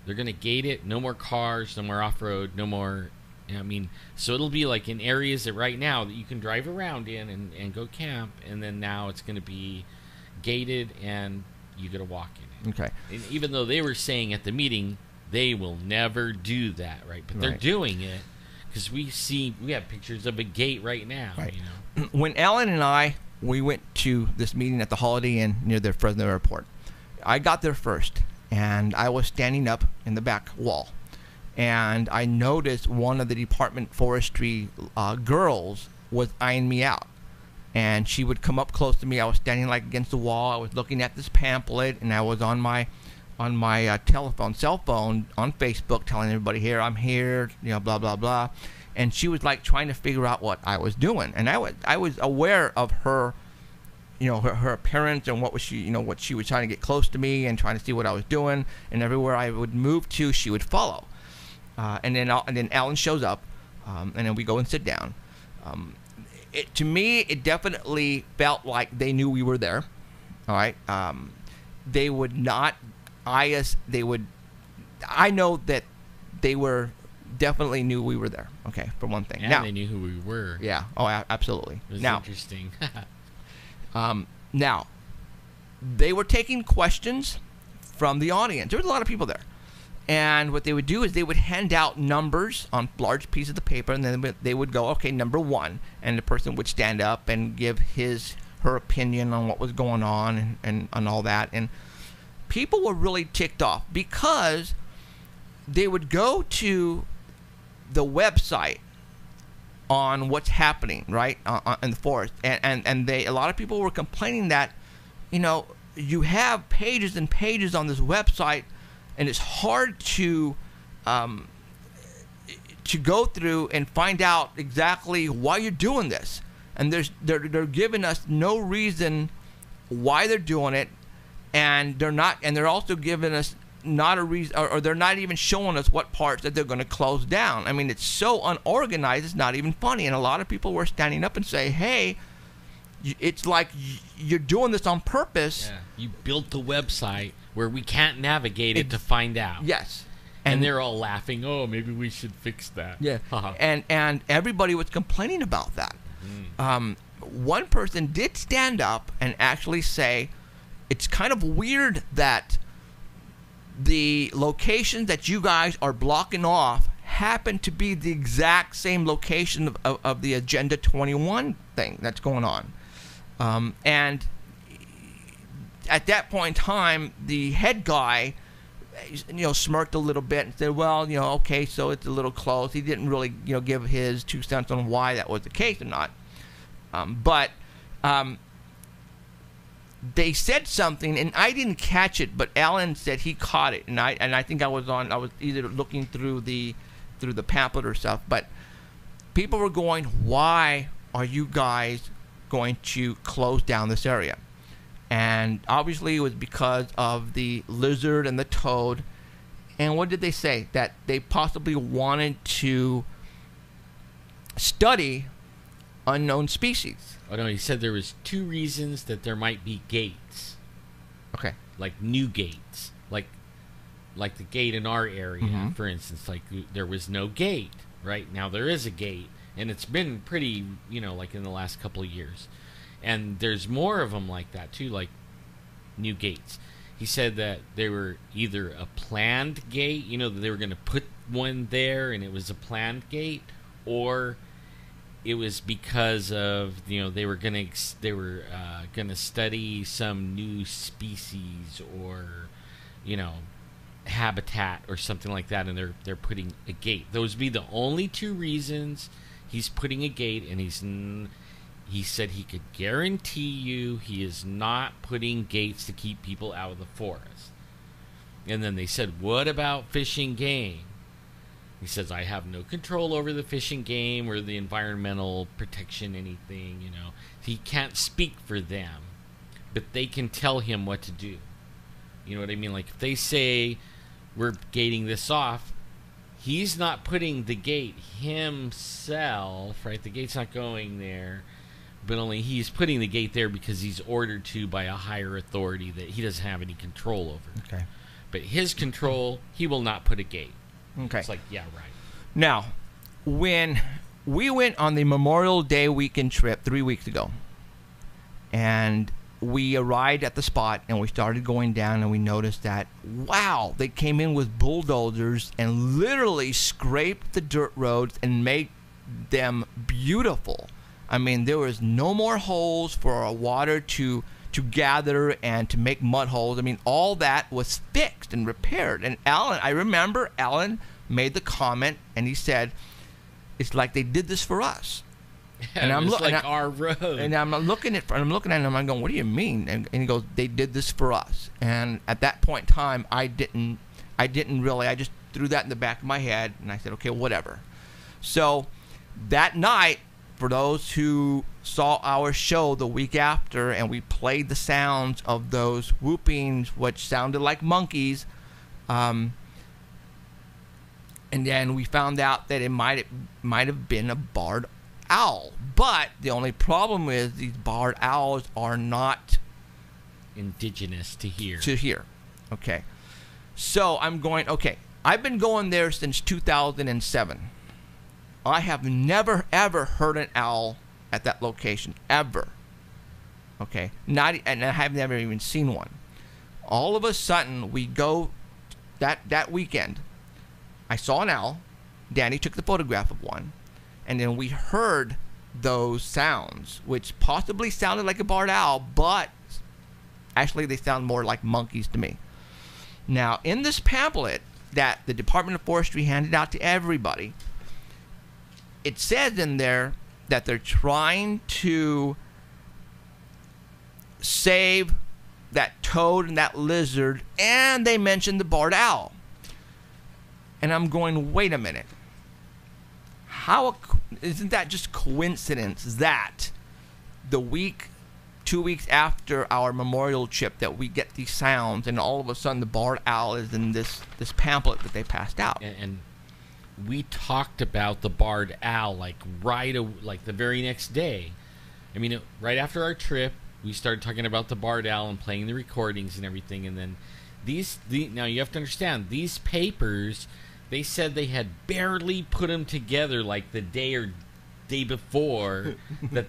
They're going to gate it. No more cars, no more off-road, no more... so it'll be like in areas that right now that you can drive around in and go camp, and then now it's going to be gated and you got to walk in it. Okay. And even though they were saying at the meeting they will never do that, right? But they're doing it because we have pictures of a gate right now. Right. When Alan and I, we went to this meeting at the Holiday Inn near the Fresno airport. I got there first, and I was standing up in the back wall. And I noticed one of the Department Forestry girls was eyeing me out. And she would come up close to me. I was standing like against the wall. I was looking at this pamphlet, and I was on my cell phone on Facebook telling everybody, here, I'm here, blah, blah, blah. And she was like trying to figure out what I was doing. And I was aware of her, her appearance and what she was trying to get close to me and trying to see what I was doing. And everywhere I would move to, she would follow. And then Alan shows up, and then we go and sit down. To me, it definitely felt like they knew we were there. All right, they would not eye us. I know that they definitely knew we were there. Okay, for one thing. And now, they knew who we were. Yeah. Oh, absolutely. It was now, interesting. Now, they were taking questions from the audience. There was a lot of people there. And what they would do is they would hand out numbers on large pieces of paper, and then they would go, okay, number 1. And the person would stand up and give her opinion on what was going on and all that. And people were really ticked off because they would go to the website on what's happening, right, in the forest. And a lot of people were complaining that, you have pages and pages on this website, and it's hard to go through and find out exactly why you're doing this. And they're giving us no reason why they're doing it, and they're also giving us not a reason, or they're not even showing us what parts that they're going to close down. I mean, it's so unorganized, it's not even funny. And a lot of people were standing up and say, hey, it's like you're doing this on purpose. Yeah. You built the website where we can't navigate it to find out. Yes. And they're all laughing, oh, maybe we should fix that. Yeah. And everybody was complaining about that. One person did stand up and actually say, it's kind of weird that the locations that you guys are blocking off happen to be the exact same location of the Agenda 21 thing that's going on. And at that point in time, the head guy smirked a little bit and said, well, okay, so it's a little close. He didn't really, give his 2 cents on why that was the case or not. But they said something, and I didn't catch it, but Alan said he caught it, and I think I was either looking through the pamphlet or stuff, but people were going, why are you guys going to close down this area? And obviously it was because of the lizard and the toad. And what did they say? That they possibly wanted to study unknown species. Oh no, he said there was 2 reasons that there might be gates. Okay. Like new gates. Like the gate in our area, for instance. Like there was no gate. Right now there is a gate. And it's been pretty, like in the last couple of years. And there's more of them like that too, like new gates. He said that they were either a planned gate, that they were going to put one there and it was a planned gate, or it was because of they were going to study some new species or habitat or something like that, and they're putting a gate. Those would be the only 2 reasons he's putting a gate, and he said he could guarantee you he is not putting gates to keep people out of the forest. And then they said, what about fishing game? He says, I have no control over the fishing game or the environmental protection, anything, He can't speak for them, but they can tell him what to do. You know what I mean? Like if they say, we're gating this off, he's not putting the gate himself, right? The gate's not going there. But only he's putting the gate there because he's ordered to by a higher authority that he doesn't have any control over. Okay. But his control, he will not put a gate. Okay. It's like, yeah, right. Now, when we went on the Memorial Day weekend trip 3 weeks ago, and we arrived at the spot and we started going down, and we noticed that, wow, they came in with bulldozers and literally scraped the dirt roads and made them beautiful. I mean, there was no more holes for water to gather and to make mud holes. I mean, all that was fixed and repaired. And I remember Alan made the comment, and he said, it's like they did this for us. Yeah, and I'm looking like our road. And I'm looking at him, and I'm going, what do you mean? And he goes, they did this for us. And at that point in time, I didn't really, I just threw that in the back of my head, and I said, okay, whatever. So that night, for those who saw our show the week after, and we played the sounds of those whoopings, which sounded like monkeys, and then we found out that it might have been a barred owl. But the only problem is these barred owls are not indigenous to here. Okay. So I'm going, okay, I've been going there since 2007. I have never, ever heard an owl at that location, ever. Okay? And I have never even seen one. All of a sudden, we go that weekend. I saw an owl. Danny took the photograph of one. And then we heard those sounds, which possibly sounded like a barred owl, but actually they sound more like monkeys to me. Now, in this pamphlet that the Department of Forestry handed out to everybody, it says in there that they're trying to save that toad and that lizard, and they mentioned the barred owl. And I'm going, wait a minute. Isn't that just coincidence that the 2 weeks after our memorial trip that we get these sounds, and all of a sudden the barred owl is in this pamphlet that they passed out? And we talked about the barred owl like the very next day. I mean, right after our trip, we started talking about the barred owl and playing the recordings and everything. And then now you have to understand, these papers, they said they had barely put them together like the day before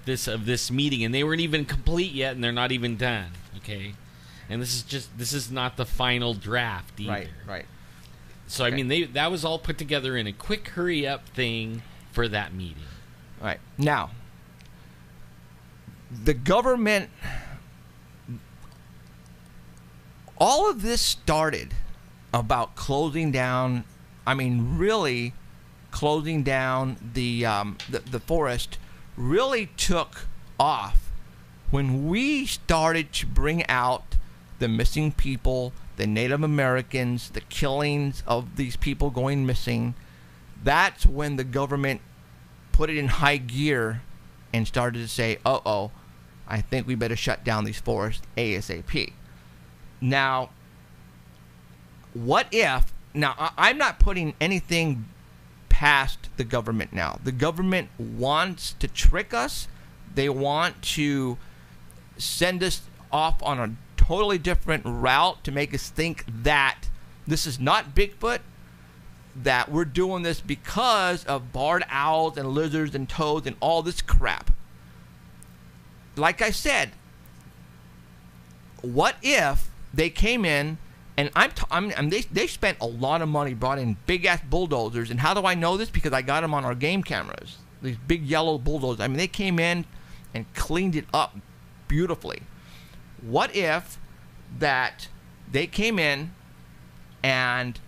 this meeting, and they weren't even complete yet, and they're not even done. Okay, and this is not the final draft either. Right. So, okay. I mean, that was all put together in a quick hurry-up thing for that meeting. All right. Now, the government, all of this started about closing down, I mean, really closing down the forest really took off when we started to bring out the missing people, the Native Americans, the killings of these people going missing. That's when the government put it in high gear and started to say, uh-oh, I think we better shut down these forests ASAP. Now, what if, now I'm not putting anything past the government now. The government wants to trick us. They want to send us off on a totally different route to make us think that this is not Bigfoot, that we're doing this because of barred owls and lizards and toads and all this crap. Like I said, what if they came in and they spent a lot of money, brought in big-ass bulldozers, and how do I know this? Because I got them on our game cameras. These big yellow bulldozers. I mean, they came in and cleaned it up beautifully. What if that they came in and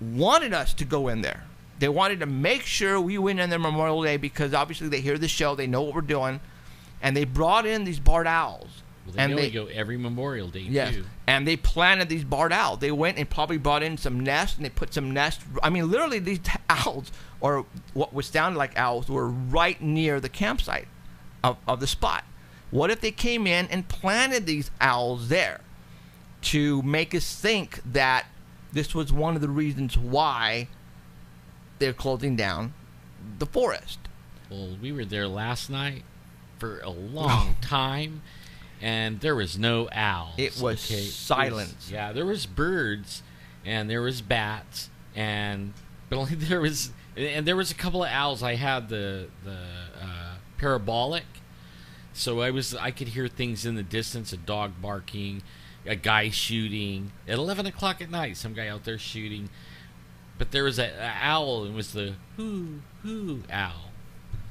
wanted us to go in there? They wanted to make sure we went in there Memorial Day because obviously they hear the show, they know what we're doing, and they brought in these barred owls. Well, they know they go every Memorial Day, too. And they planted these barred owls. They went and probably brought in some nests, and they put some nests. I mean, literally, these owls, or what was sounded like owls, were right near the campsite of the spot. What if they came in and planted these owls there to make us think that this was one of the reasons why they're closing down the forest? Well, we were there last night for a long time, and there was no owls. It was silence. There was birds, and there was bats, but only there was a couple of owls. I had the parabolic, so I could hear things in the distance, a dog barking, a guy shooting at 11 o'clock at night. Some guy out there shooting, but there was an owl, and it was the hoo hoo owl.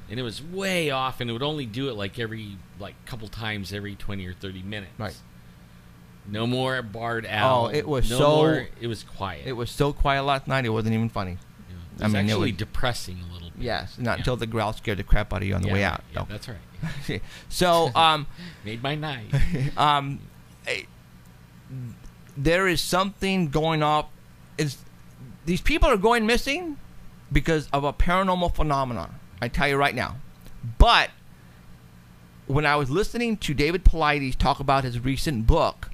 And it was way off, and it would only do it every couple times every 20 or 30 minutes. Right. No more barred owl. Oh, it was it was quiet. It was so quiet last night, it wasn't even funny. Yeah. It was actually depressing a little bit. Yes, not until the growl scared the crap out of you on the way out. Yeah, that's right. So, made my night. There is something going on. These people are going missing because of a paranormal phenomenon. I tell you right now. But when I was listening to David Paulides talk about his recent book,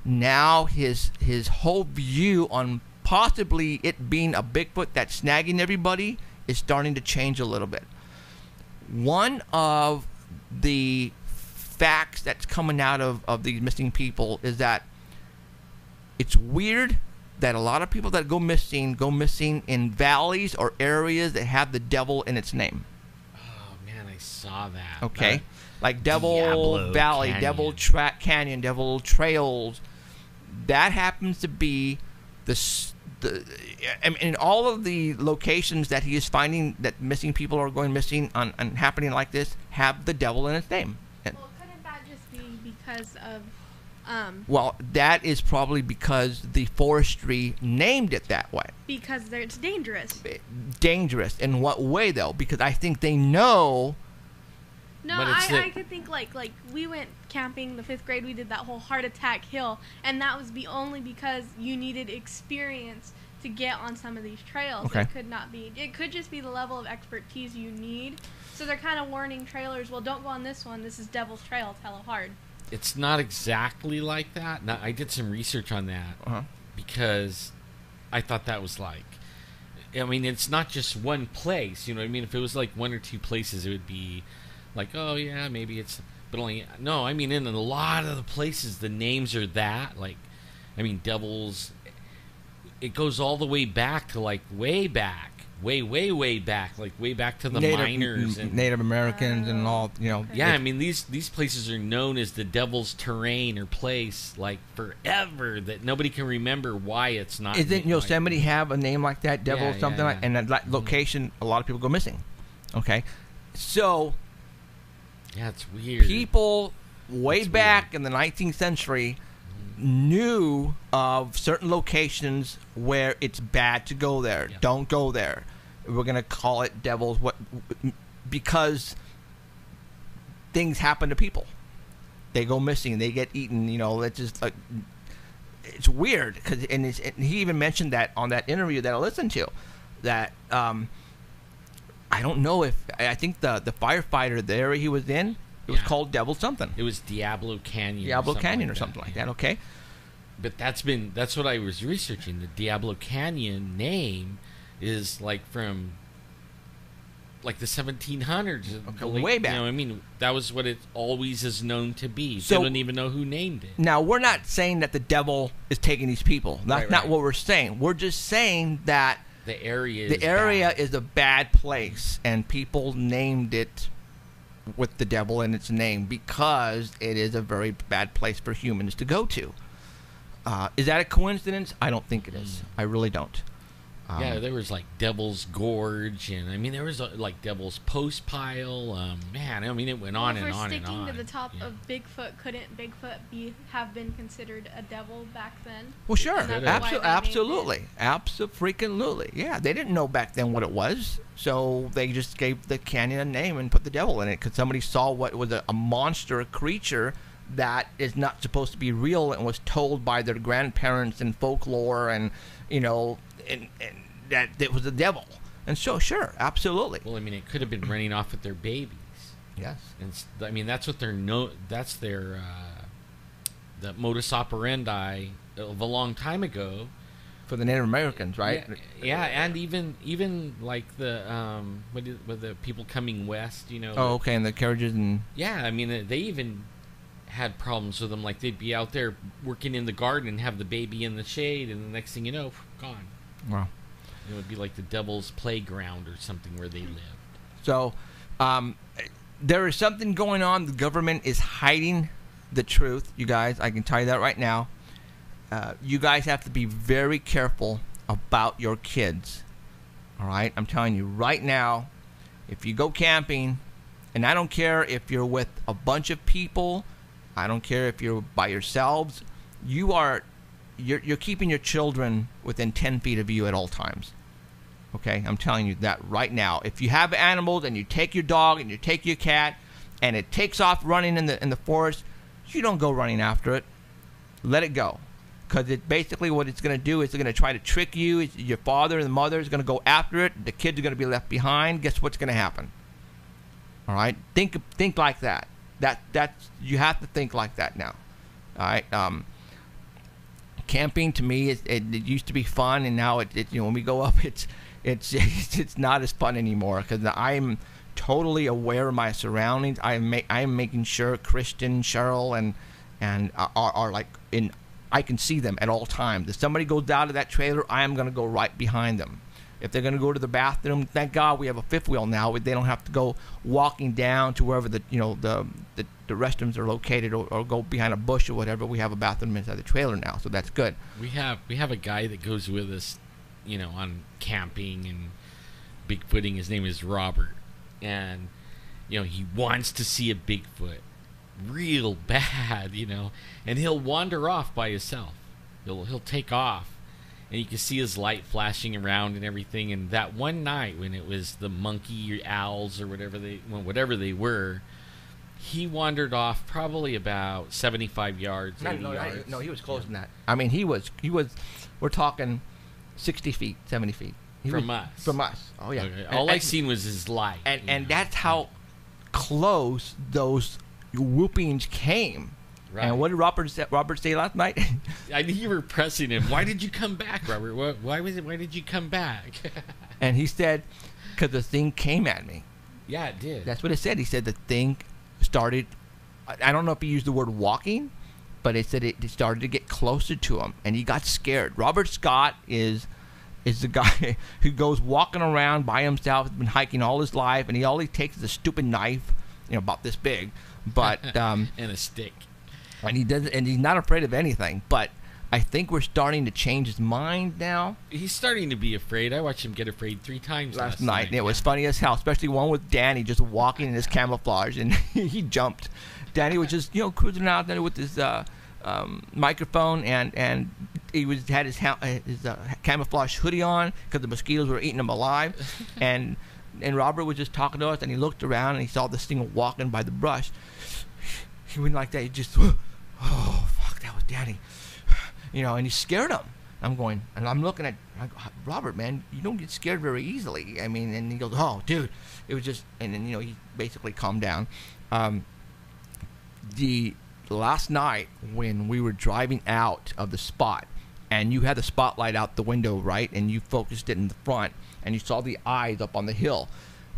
now his whole view on possibly it being a Bigfoot that's snagging everybody is starting to change a little bit. One of the facts that's coming out of these missing people is that it's weird that a lot of people that go missing in valleys or areas that have the devil in its name. Oh man, I saw that. Okay, like Devil Diablo Valley, Canyon. Devil Canyon, Devil Trails. That happens to be in all of the locations that he is finding that missing people are going missing on happening like this have the devil in its name. Well, couldn't that just be because of well, that is probably because the forestry named it that way. Because it's dangerous. Dangerous. In what way, though? Because I think they know. No, I could think like we went camping the 5th grade. We did that whole Heart Attack Hill, and that was only because you needed experience to get on some of these trails. Okay. It could not be. It could just be the level of expertise you need. So they're kind of warning trailers. Well, don't go on this one. This is Devil's Trail. It's hella hard. It's not exactly like that. Now, I did some research on that because I thought that was I mean, it's not just one place. You know what I mean? If it was one or two places, it would be oh yeah, maybe it's. But no, I mean, in a lot of the places, the names are that. I mean, Devil's. It goes all the way back to way back. Way back, way back to the miners and Native Americans and all, Yeah, I mean these places are known as the Devil's Terrain or place forever that nobody can remember why it's not. Isn't Yosemite have a name like that, Devil or something like? And that location, a lot of people go missing. Okay, so yeah, it's weird. People way back in the 19th century knew of certain locations where it's bad to go there. Yeah. Don't go there. We're going to call it devils because things happen to people. They go missing. They get eaten. It's just like, it's weird. And he even mentioned that on that interview that I listened to, that I don't know I think the firefighter there he was in, it was called Devil something. It was Diablo Canyon. Diablo Canyon or something like that. Okay. But that's what I was researching. The Diablo Canyon name is from the 1700s. Okay, way back. That was what it always is known to be. So, they don't even know who named it. Now, we're not saying that the devil is taking these people. That's not what we're saying. We're just saying that the area is a bad place, and people named it with the devil in its name because it is a very bad place for humans to go to. Is that a coincidence? I don't think it is. I really don't. There was Devil's Gorge, and there was Devil's Post Pile. It went on and on and on. Sticking to the top of Bigfoot, couldn't Bigfoot have been considered a devil back then? Well, sure, absolutely, absolutely. Yeah, they didn't know back then what it was, so they just gave the canyon a name and put the devil in it because somebody saw what was a monster, a creature that is not supposed to be real and was told by their grandparents and folklore and and that it was the devil. And so, sure, absolutely. Well, it could have been running off with their babies. Yes. And that's what that's their the modus operandi of a long time ago. For the Native Americans, right? Yeah, and even with the people coming west, Oh, okay, and the carriages and... Yeah, they even had problems with them. They'd be out there working in the garden and have the baby in the shade, and the next thing you know, gone. Wow. It would be like the devil's playground or something where they lived. So, there is something going on. The government is hiding the truth, you guys. I can tell you that right now. You guys have to be very careful about your kids. All right? I'm telling you right now, if you go camping, and I don't care if you're with a bunch of people, I don't care if you're by yourselves, you're keeping your children within 10 feet of you at all times. Okay? I'm telling you that right now. If you have animals and you take your dog and you take your cat and it takes off running in the forest, you don't go running after it. Let it go. Because basically what it's going to do is it's going to try to trick you. Your father and the mother is going to go after it. The kids are going to be left behind. Guess what's going to happen? All right? Think like that. That's you have to think like that now. All right? Camping to me it used to be fun, and now when we go up it's not as fun anymore because I'm totally aware of my surroundings. I'm making sure Christian, Cheryl, and are I can see them at all times. If somebody goes out of that trailer, I am going to go right behind them. If they're going to go to the bathroom, thank God we have a fifth wheel now. They don't have to go walking down to wherever the restrooms are located or go behind a bush or whatever. We have a bathroom inside the trailer now, so that's good. We have a guy that goes with us, on camping and Bigfooting. His name is Robert, and he wants to see a Bigfoot real bad, and he'll wander off by himself. He'll take off. And you can see his light flashing around and everything. And that one night when it was the monkey owls or whatever they were, he wandered off probably about 75 yards. No, he was closer than that. He was. We're talking 60 feet, 70 feet from us. From us. Oh yeah. Okay. All I seen was his light. And that's how close those whoopings came. Right. And what did Robert say last night? I think you were pressing him. Why did you come back, Robert? Why did you come back? And he said, because the thing came at me. Yeah, it did. That's what it said. He said the thing started, I don't know if he used the word walking, but it said it started to get closer to him, and he got scared. Robert Scott is the guy who goes walking around by himself, has been hiking all his life, and all he takes is a stupid knife, about this big, but and a stick. And he's not afraid of anything, but I think we're starting to change his mind now. He's starting to be afraid. I watched him get afraid 3 times last night. It was funny as hell, especially one with Danny just walking in his camouflage, and he jumped. Danny was just cruising out there with his microphone, and he had his camouflage hoodie on because the mosquitoes were eating him alive, and Robert was just talking to us, and he looked around and he saw this thing walking by the brush. He went like that. He just, oh fuck, that was Daddy, and he scared him. I'm going, and I'm looking at Robert, man, you don't get scared very easily. I mean, and he goes, oh, dude, it was just, and then he basically calmed down. The last night when we were driving out of the spot, and you had the spotlight out the window, right, and you focused it in the front, and you saw the eyes up on the hill.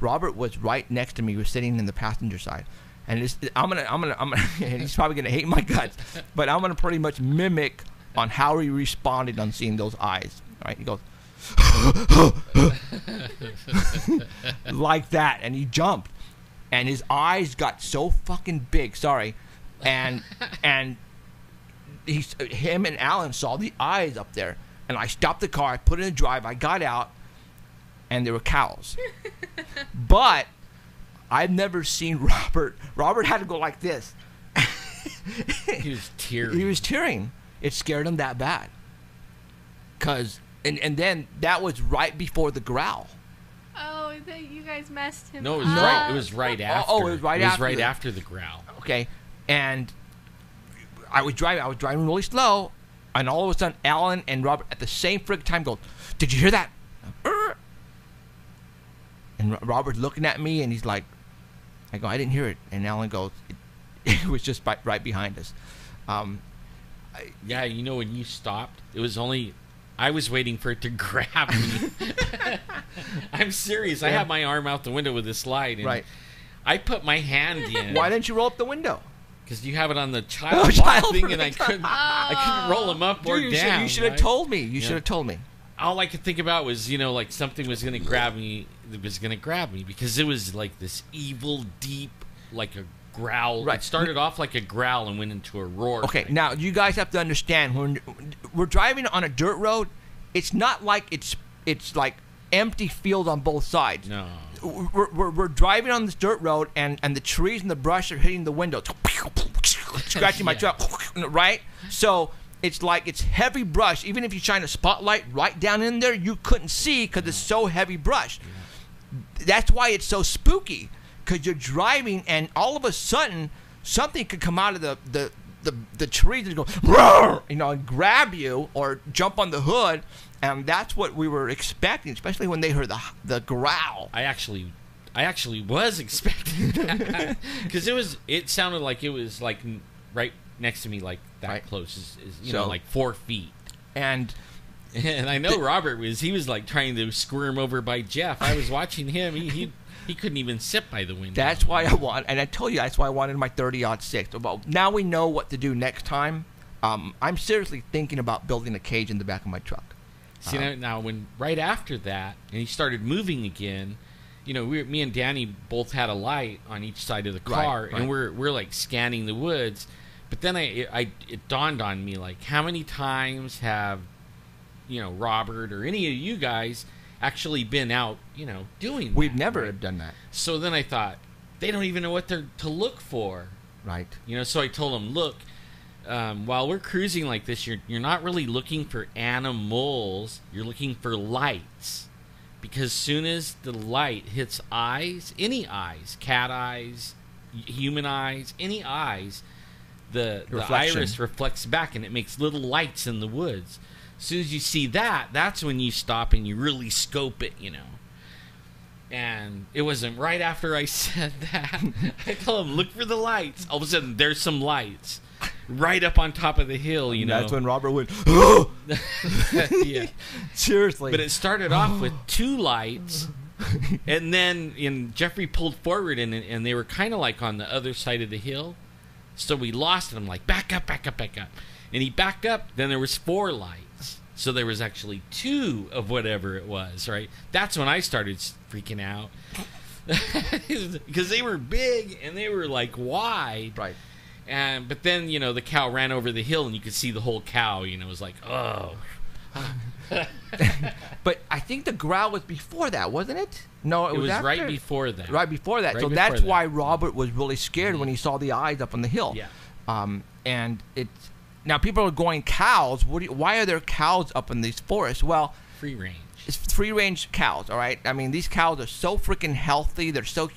Robert was right next to me. He was sitting in the passenger side, and I'm gonna, and he's probably gonna hate my guts, but I'm gonna pretty much mimic on how he responded on seeing those eyes. Right, he goes like that, and he jumped, and his eyes got so fucking big. Sorry, and him and Alan saw the eyes up there, and I stopped the car. I put it in drive. I got out, and there were cows. But I've never seen Robert. Robert had to go like this. He was tearing. He was tearing. It scared him that bad. And then that was right before the growl. Oh, you guys messed him up. No, it was right after. Oh, it was right after. It was right after the growl. Okay. And I was driving really slow, and all of a sudden Alan and Robert at the same friggin' time go, "Did you hear that?" And Robert's looking at me, and he's like, I go, "I didn't hear it." And Alan goes, it was just right behind us. Yeah, when you stopped, it was only, I was waiting for it to grab me. I'm serious. Yeah. I had my arm out the window with this light, and right. I put my hand in. Why didn't you roll up the window? Because you have it on the child lock thing, and I couldn't roll them up or down. You should have told me. You should have told me. All I could think about was, like something was going to grab me. It was going to grab me because it was like this evil, deep, like a growl. Right. It started off like a growl and went into a roar. Okay, now you guys have to understand, when we're driving on a dirt road, it's not like it's like empty field on both sides. No. We're driving on this dirt road, and the trees and the brush are hitting the window, scratching my truck, right? So it's like it's heavy brush. Even if you shine a spotlight right down in there, you couldn't see because it's so heavy brush. Yeah. That's why it's so spooky. Because you're driving, and all of a sudden, something could come out of the trees and go, roar, and grab you or jump on the hood, and that's what we were expecting, especially when they heard the growl. I actually was expecting that because it sounded like it was like right next to me, like that right. Close, like 4 feet, and I know Robert was like trying to squirm over by Jeff. I was watching him. He couldn't even sit by the window. That's why and I told you that's why I wanted my 30-06. Well, now we know what to do next time. I'm seriously thinking about building a cage in the back of my truck. See, now when right after that, and he started moving again, me and Danny both had a light on each side of the car, right. And we're like scanning the woods. But then it dawned on me, like, how many times have Robert or any of you guys actually been out, doing that. We've never done that. So then I thought, they don't even know what to look for. Right. So I told them, look, while we're cruising like this, you're not really looking for animals. You're looking for lights. Because soon as the light hits eyes, any eyes, cat eyes, human eyes, any eyes, the iris reflects back, and it makes little lights in the woods. As soon as you see that, that's when you stop and you really scope it, And it wasn't right after I said that. I told him, look for the lights. All of a sudden, there's some lights right up on top of the hill, That's when Robert went, oh! Yeah. Seriously. But it started off with 2 lights, and then Jeffrey pulled forward, and they were kind of like on the other side of the hill. So we lost it. I'm like, back up. And he backed up, then there was 4 lights. So there was actually 2 of whatever it was, right? That's when I started freaking out. Because they were big and they were like wide. Right. But then, the cow ran over the hill and you could see the whole cow, it was like, oh. But I think the growl was before that, wasn't it? No, it was right before that. Right before that. So that's why Robert was really scared when he saw the eyes up on the hill. Yeah. And Now people are going cows. Why are there cows up in these forests? Well, free range. It's free range cows. All right. I mean, these cows are so freaking healthy. They're so,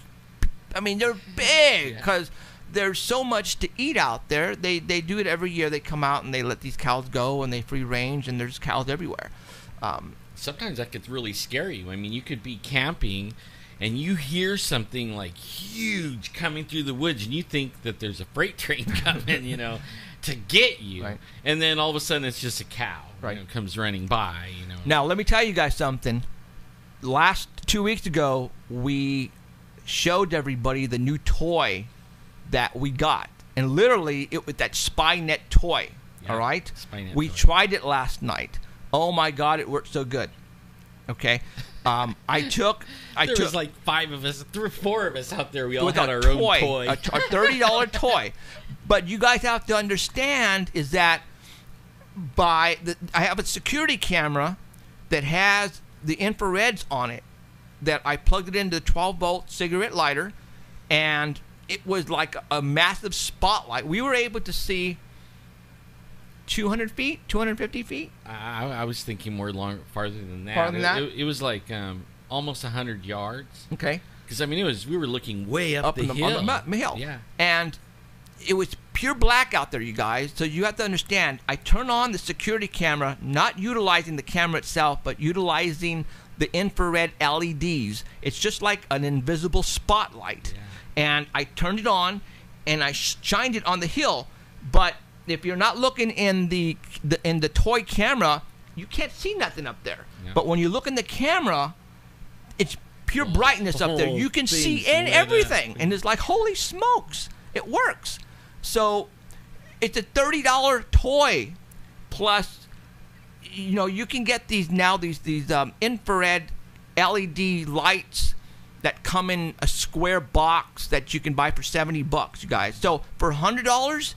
I mean, they're big because there's so much to eat out there. They do it every year. They come out and they let these cows go and they free range, and there's cows everywhere. Sometimes that gets really scary. I mean, you could be camping and you hear something like huge coming through the woods, and you think that there's a freight train coming, you know, to get you. Right. And then all of a sudden it's just a cow, right, you know, comes running by, you know. Now, let me tell you guys something. Last 2 weeks ago, we showed everybody the new toy that we got. And literally, it was that SpyNet toy. Yeah, all right? We tried it last night. Oh, my God, it worked so good. Okay? I took was like 5 of us, 3 or 4 of us out there. We all with had a our toy, own toy. a $30 toy. But you guys have to understand is that I have a security camera that has the infrareds on it that I plugged it into the 12-volt cigarette lighter, and it was like a massive spotlight. We were able to see 200 feet, 250 feet. I was thinking farther than that. Farther than that? It was like almost 100 yards. Okay. Because I mean, we were looking way up the hill. On the hill. Yeah. And it was pure black out there, you guys. So you have to understand. I turn on the security camera, not utilizing the camera itself, but utilizing the infrared LEDs. It's just like an invisible spotlight. Yeah. And I turned it on, and I shined it on the hill. But if you're not looking in the toy camera, you can't see nothing up there. Yeah. But when you look in the camera, it's pure brightness up there. You can see everything. And it's like, holy smokes, it works. So it's a $30 toy. Plus, you know, you can get these infrared LED lights that come in a square box that you can buy for $70, you guys. So for $100,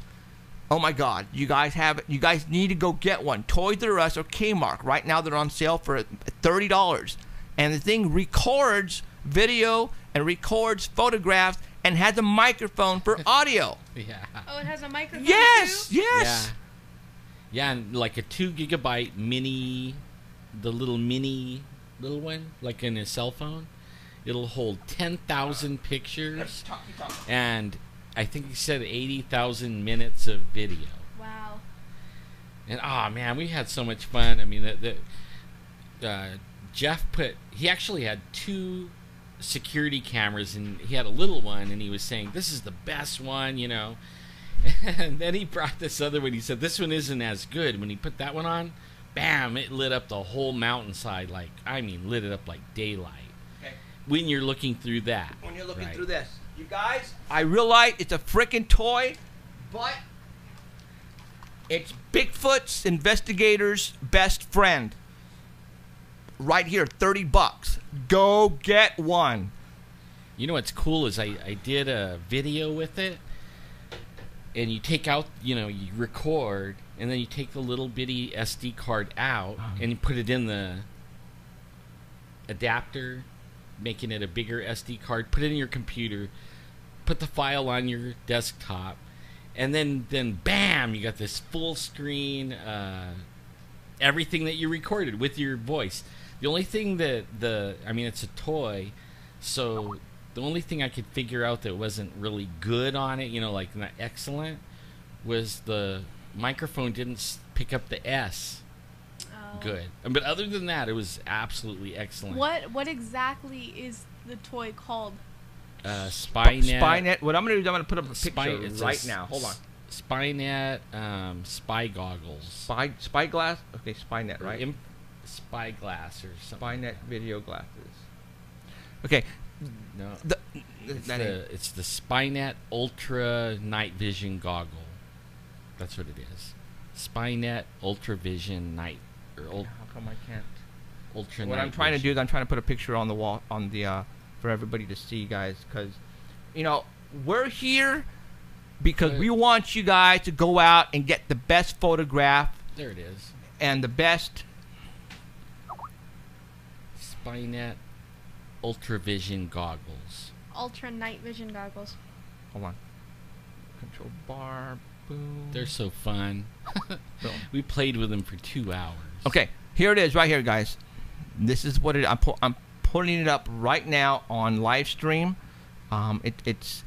oh my God, you guys have it. You guys need to go get one. Toys R Us or Kmart. Right now they're on sale for $30. And the thing records video and records photographs and has a microphone for audio. Yeah. Oh, it has a microphone Yes, too? yes. Yeah, and like a 2 gigabyte mini, the little one, like in a cell phone. It'll hold 10,000 pictures, and I think he said 80,000 minutes of video. Wow. And man, we had so much fun. I mean, Jeff he actually had 2 security cameras, and he had a little one, and he was saying, this is the best one, you know. And then he brought this other one. He said, this one isn't as good. When he put that one on, bam, it lit up the whole mountainside. Lit it up like daylight. Okay. When you're looking through that. When you're looking through this. You guys, I realize it's a freaking toy, but it's Bigfoot's investigator's best friend. Right here, $30. Go get one. You know what's cool is I did a video with it, and you take out, you know, you record, and then you take the little bitty SD card out, and you put it in the adapter, making it a bigger SD card, put it in your computer, put the file on your desktop, and then bam, you got this full screen, everything that you recorded with your voice. The only thing that it's a toy, so the only thing I could figure out that wasn't really good on it, you know, like not excellent, was the microphone didn't pick up the S. Good. But other than that, it was absolutely excellent. What exactly is the toy called? SpyNet. SpyNet. What I'm going to do is I'm going to put up a picture right now. Hold on. SpyNet spy goggles. Spyglass? Okay, SpyNet, right? Spyglass or something. SpyNet video glasses. Okay. No. It's the SpyNet Ultra Night Vision Goggle. That's what it is. SpyNet Ultra Vision Night. How come I can't? Ultra what Night I'm trying Vision. to do is I'm trying to put a picture on the wall for everybody to see, guys, because you know we're here because we want you guys to go out and get the best photograph. There it is. And the best SpyNet Ultra Vision Goggles. Ultra Night Vision Goggles. Hold on. Control bar. Boom. They're so fun. We played with them for 2 hours. Okay, here it is, right here, guys. This is what I'm putting it up right now on live stream. It's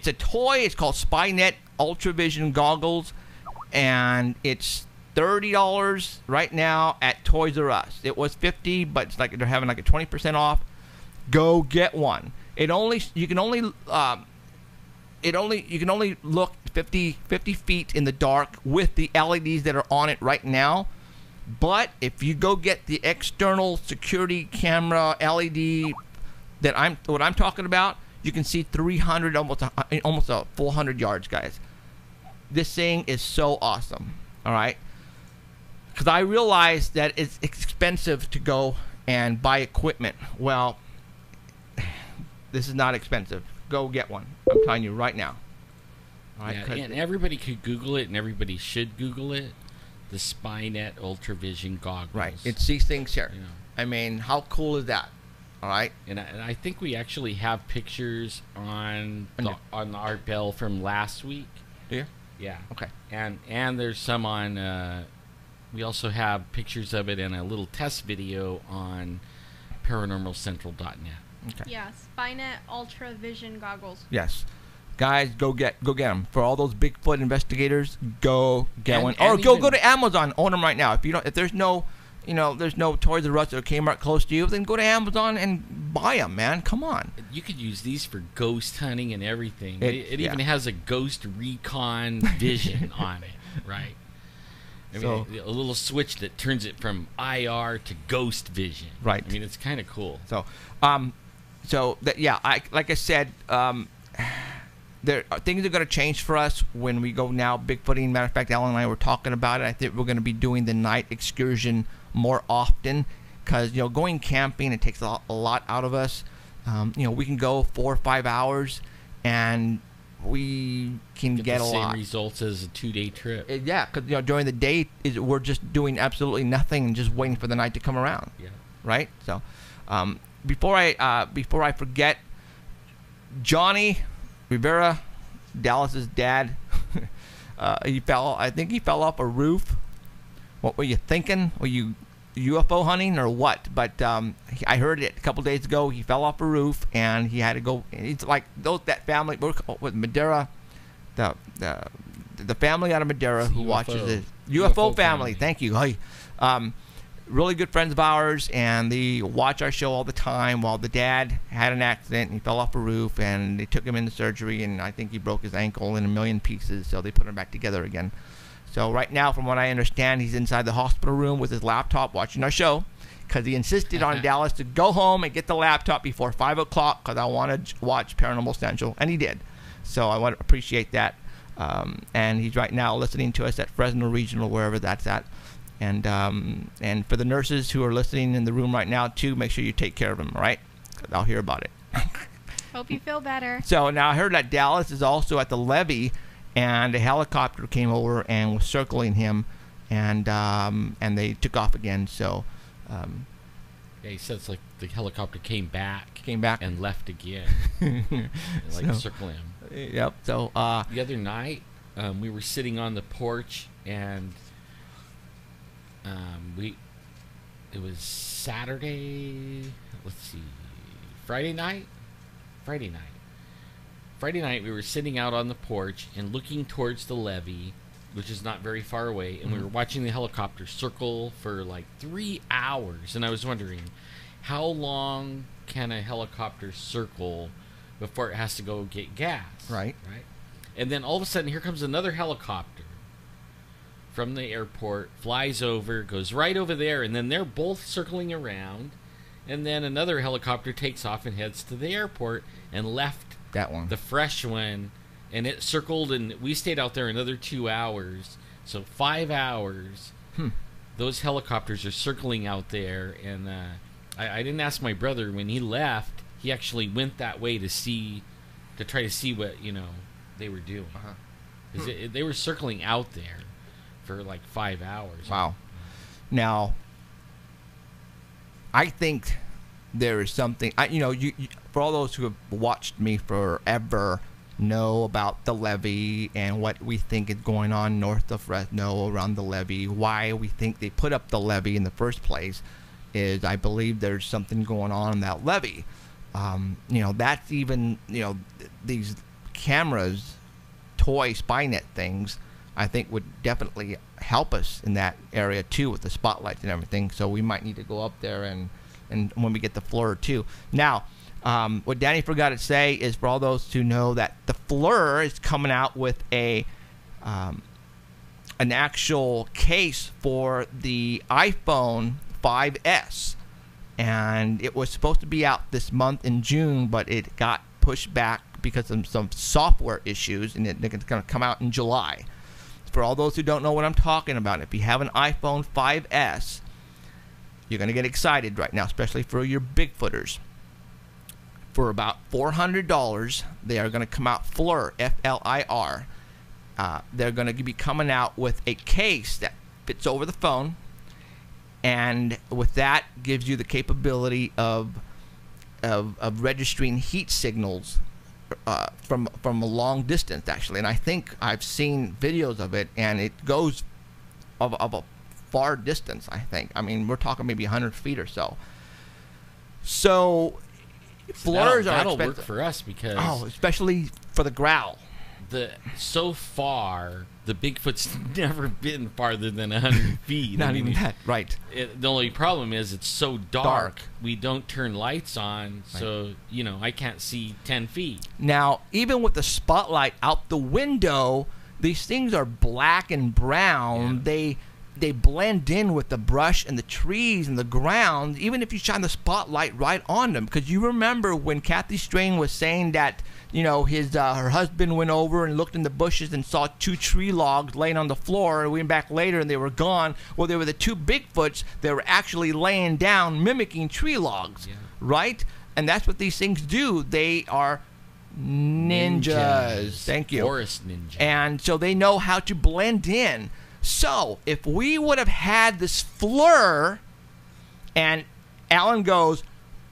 a toy. It's called SpyNet Ultravision goggles, and it's $30 right now at Toys R Us. It was $50, but it's like they're having like a 20% off. Go get one. You can only look 50 feet in the dark with the LEDs that are on it right now. But if you go get the external security camera LED what I'm talking about, you can see 300, almost a full 100 yards, guys. This thing is so awesome. All right. Because I realize that it's expensive to go and buy equipment. Well, this is not expensive. Go get one. I'm telling you right now. All right, yeah, and everybody could Google it, and everybody should Google it. The SpyNet Ultravision goggles. Right. It's these things here. You know. I mean, how cool is that? All right. And I think we actually have pictures on the art bell from last week. Do you? Yeah. Okay. And there's some on. We also have pictures of it and a little test video on ParanormalCentral.net. Okay. Yeah, SpyNet Ultravision goggles. Yes. Guys, go get them. For all those Bigfoot investigators, go get one. Or and go to Amazon, own them right now. If there's no Toys R Us or Kmart close to you, then go to Amazon and buy them, man. Come on. You could use these for ghost hunting and everything. It even has a ghost recon vision on it, right? I mean, a little switch that turns it from IR to ghost vision. Right. I mean, it's kind of cool. So, like I said, things are going to change for us when we go now Bigfooting. Matter of fact, Alan and I were talking about it. I think we're going to be doing the night excursion more often because, going camping, it takes a lot out of us. We can go 4 or 5 hours and we can get a lot. The same results as a 2-day trip. Yeah, because, during the day, we're just doing absolutely nothing and just waiting for the night to come around. Yeah. Right? So, before I forget, Johnny Rivera, Dallas's dad, I think he fell off a roof. What were you thinking? Were you UFO hunting or what? But I heard it a couple days ago. He fell off a roof and he had to go. It's like that family with Madera, the family out of Madera who watches it. UFO family. Thank you. Really good friends of ours, and they watch our show all the time. While the dad had an accident, and he fell off a roof, and they took him into surgery, and I think he broke his ankle in a million pieces, so they put him back together again. So right now, from what I understand, he's inside the hospital room with his laptop watching our show, because he insisted on Dallas to go home and get the laptop before 5 o'clock, because I want to watch Paranormal Central, and he did. So I want to appreciate that. And he's right now listening to us at Fresno Regional, wherever that's at. And for the nurses who are listening in the room right now, too, make sure you take care of them, all right? 'Cause I'll hear about it. Hope you feel better. So now I heard that Dallas is also at the levee, and a helicopter came over and was circling him, and they took off again. So, yeah, he said it's like the helicopter came back, and left again, circling him. Yep. So the other night, we were sitting on the porch and. It was Saturday. Let's see, Friday night. Friday night, we were sitting out on the porch and looking towards the levee, which is not very far away, and we were watching the helicopter circle for like 3 hours. And I was wondering, how long can a helicopter circle before it has to go get gas? Right. And then all of a sudden, here comes another helicopter from the airport, flies over, goes right over there, and then they're both circling around, and then another helicopter takes off and heads to the airport and left that one, the fresh one, and it circled, and we stayed out there another 2 hours, so 5 hours. Those helicopters are circling out there, and I didn't ask my brother when he left. He actually went that way to try to see what they were doing. They were circling out there for like 5 hours. Wow. Now, I think there is something. You for all those who have watched me forever know about the levee and what we think is going on north of Fresno around the levee, why we think they put up the levee in the first place, is I believe there's something going on in that levee. That's even, these cameras, toy Spynet things, I think would definitely help us in that area too with the spotlights and everything. So we might need to go up there and when we get the FLIR too. Now, what Danny forgot to say is for all those who know that the FLIR is coming out with an actual case for the iPhone 5S, and it was supposed to be out this month in June, but it got pushed back because of some software issues, and it's going to come out in July. For all those who don't know what I'm talking about, if you have an iPhone 5S, you're going to get excited right now, especially for your Bigfooters. For about $400, they are going to come out FLIR, F-L-I-R. They're going to be coming out with a case that fits over the phone, and with that gives you the capability of registering heat signals from a long distance, actually. And I think I've seen videos of it, and it goes of a far distance, I think. I mean, we're talking maybe 100 feet or so. So FLIRs that'll work for us because especially for the growl. So far, the Bigfoot's never been farther than 100 feet. Not even that, right. The only problem is it's so dark. We don't turn lights on, so, I can't see 10 feet. Now, even with the spotlight out the window, these things are black and brown. Yeah. They blend in with the brush and the trees and the ground, even if you shine the spotlight right on them. Because you remember when Kathy Strain was saying that, her husband went over and looked in the bushes and saw 2 tree logs laying on the floor, and went back later and they were gone. Well, they were the 2 Bigfoots that were actually laying down, mimicking tree logs, right? And that's what these things do. They are ninjas. Thank you. Forest ninjas. And so they know how to blend in. So, if we would have had this FLIR, and Alan goes,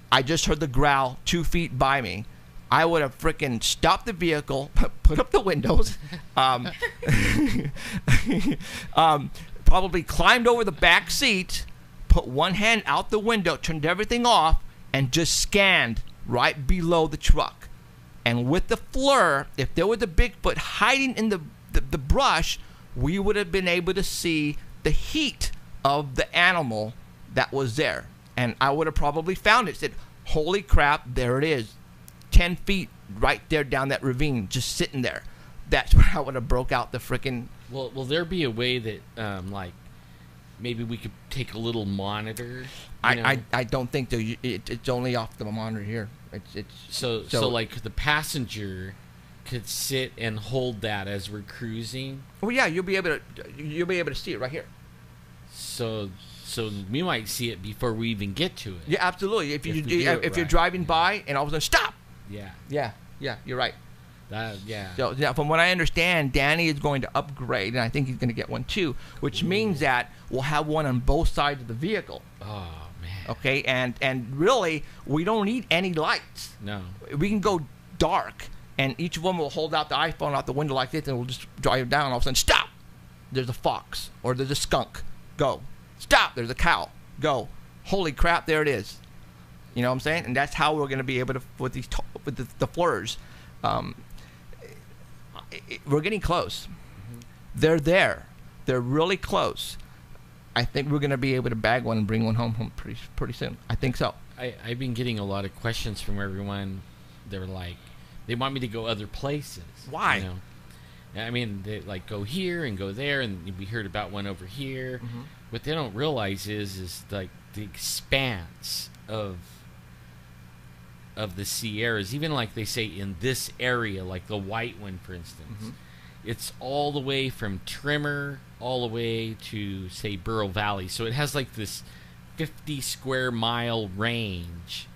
I just heard the growl 2 feet by me, I would have freaking stopped the vehicle, put up the windows, probably climbed over the back seat, put one hand out the window, turned everything off, and just scanned right below the truck. And with the FLIR, if there was a Bigfoot hiding in the brush, we would have been able to see the heat of the animal that was there. And I would have probably found it. Said, holy crap, there it is. 10 feet right there down that ravine, just sitting there. That's where I would have broke out the frickin'... Well, will there be a way that, maybe we could take a little monitor? I don't think so. It's only off the monitor here. So like the passenger could sit and hold that as we're cruising. Well, yeah, you'll be able to see it right here. So we might see it before we even get to it. Yeah, absolutely. If you're driving by and all of a sudden stop. Yeah, you're right. Yeah. So from what I understand, Danny is going to upgrade, and I think he's going to get one too, which means that we'll have one on both sides of the vehicle. Oh man. Okay, and really, we don't need any lights. No. We can go dark. And each of them will hold out the iPhone out the window like this, and we'll just drive down. All of a sudden, stop! There's a fox, or there's a skunk. Go. Stop! There's a cow. Go. Holy crap! There it is. You know what I'm saying? And that's how we're going to be able to with the FLIRs. We're getting close. Mm-hmm. They're there. They're really close. I think we're going to be able to bag one and bring one home pretty soon. I think so. I've been getting a lot of questions from everyone. They're like, they want me to go other places. Why? I mean, they like go here and go there, and we heard about one over here. Mm-hmm. What they don't realize is like the expanse of the Sierras. Even like they say in this area, like the white one, for instance, it's all the way from Trimmer all the way to say Burro Valley. So it has like this 50 square mile range.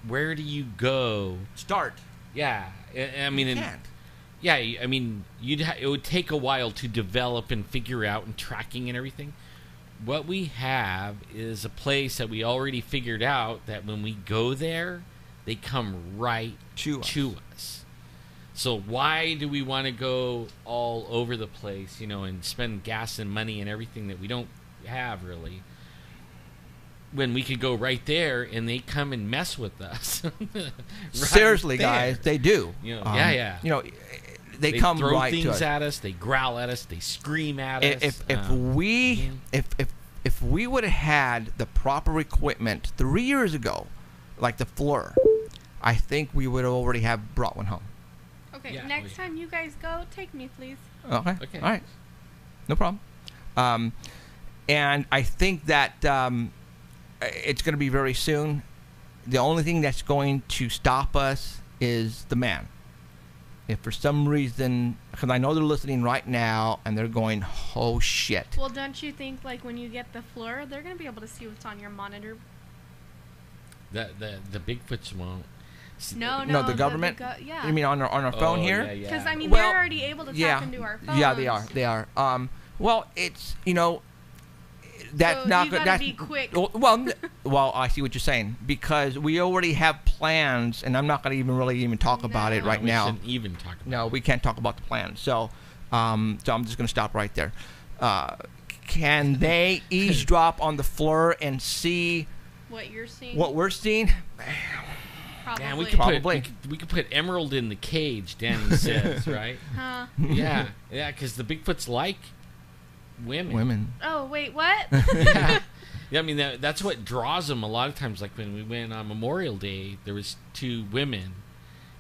Where do you go? Start. Yeah, I mean, I mean, it would take a while to develop and figure out and tracking and everything. What we have is a place that we already figured out that when we go there, they come right to us. So why do we want to go all over the place, and spend gas and money and everything that we don't have really, when we could go right there and they come and mess with us? Right Seriously, there. guys, they do. They come throw right things to us. at us. They growl at us. They scream at us. If we would have had the proper equipment 3 years ago, like the FLIR, I think we would have already have brought one home. Okay, next time you guys go, take me, please. Okay. All right. No problem. And I think that it's going to be very soon. The only thing that's going to stop us is the man. If for some reason, because I know they're listening right now and they're going, oh shit. Well, don't you think like when you get the FLIR, they're going to be able to see what's on your monitor? The Bigfoots won't. No, the government. Yeah. You mean on our phone here? Because I mean, they're already able to tap into our phones. Yeah, they are. Well, it's that's so not you good. gotta be quick. Well, I see what you're saying, because we already have plans, and I'm not going to even talk about it right now. We shouldn't even talk about it. No, we can't talk about the plan. So I'm just going to stop right there. Can they eavesdrop on the FLIR and see what you're seeing? What we're seeing? Probably. Man, we could put Emerald in the cage, Danny says, right? Huh? Yeah, because the Bigfoots like women. Oh, wait, what? Yeah, I mean, that's what draws them a lot of times. Like when we went on Memorial Day, there was 2 women,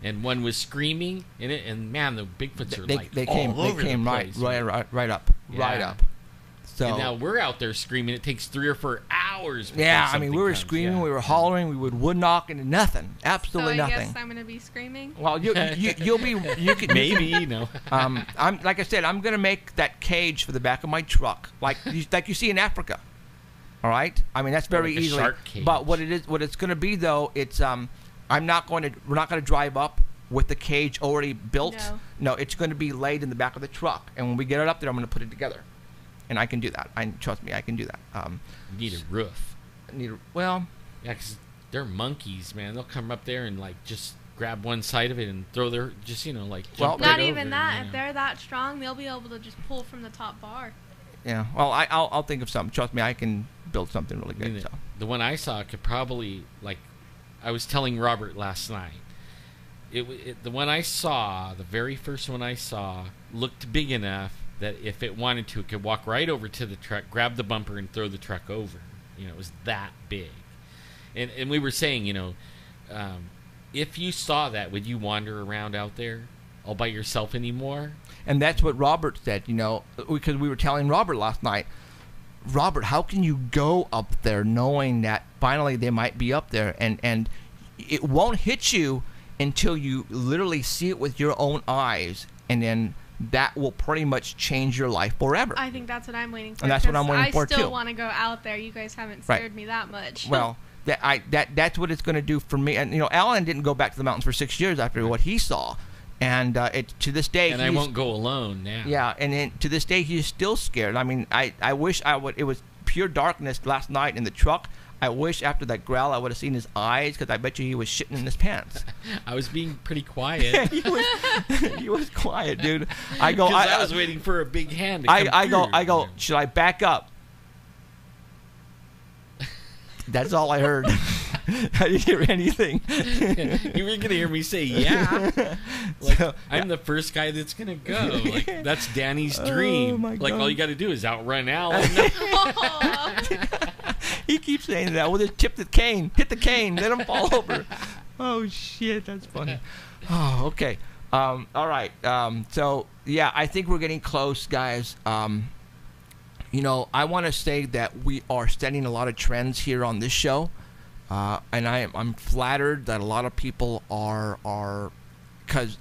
and one was screaming, and man, the Bigfoots are they came the place, right up. So and now we're out there screaming. It takes 3 or 4 hours. Yeah, I mean, we were screaming, we were hollering, we would knock, and nothing, absolutely nothing. nothing. I guess I'm gonna be screaming. Well, you'll be. You could maybe I'm like I said, I'm gonna make that cage for the back of my truck, like you see in Africa. All right, I mean that's very like easily. Shark cage. But what it's gonna be though, it's we're not gonna drive up with the cage already built. No, it's gonna be laid in the back of the truck, and when we get it up there, I'm gonna put it together. And I can do that. Trust me, I can do that. You need a roof. Yeah, because they're monkeys, man. They'll come up there and like just grab one side of it and throw their jump not right even over, that. If they're that strong, they'll be able to just pull from the top bar. Yeah. Well, I'll think of something. Trust me, I can build something really good. I mean, the one I saw could probably I was telling Robert last night. The one I saw, the very first one I saw, looked big enough that if it wanted to, it could walk right over to the truck, grab the bumper, and throw the truck over. It was that big. And we were saying, if you saw that, would you wander around out there all by yourself anymore? And that's what Robert said, because we were telling Robert last night, Robert, how can you go up there knowing that finally they might be up there, and it won't hit you until you literally see it with your own eyes, and then that will pretty much change your life forever. I think that's what I'm waiting for. And that's what I'm waiting for, too. I still want to go out there. You guys haven't scared me that much. Well, that's what it's going to do for me. And, Alan didn't go back to the mountains for 6 years after what he saw. And to this day... And I won't go alone now. Yeah, and to this day, he's still scared. I mean, I wish I would... It was pure darkness last night in the truck. I wish after that growl I would have seen his eyes, because I bet you he was shitting in his pants. I was being pretty quiet. he was quiet, dude. I was waiting for a big hand to I go, should I back up? That's all I heard. I didn't hear anything. You were going to hear me say, yeah. I'm the first guy that's going to go. That's Danny's dream. Oh God. All you got to do is outrun Alan. He keeps saying that. Well, just tip the cane. Hit the cane. Let him fall over. Oh, shit. That's funny. Oh, okay. All right. So, yeah, I think we're getting close, guys. I want to say that we are setting a lot of trends here on this show. And I'm flattered that a lot of people are because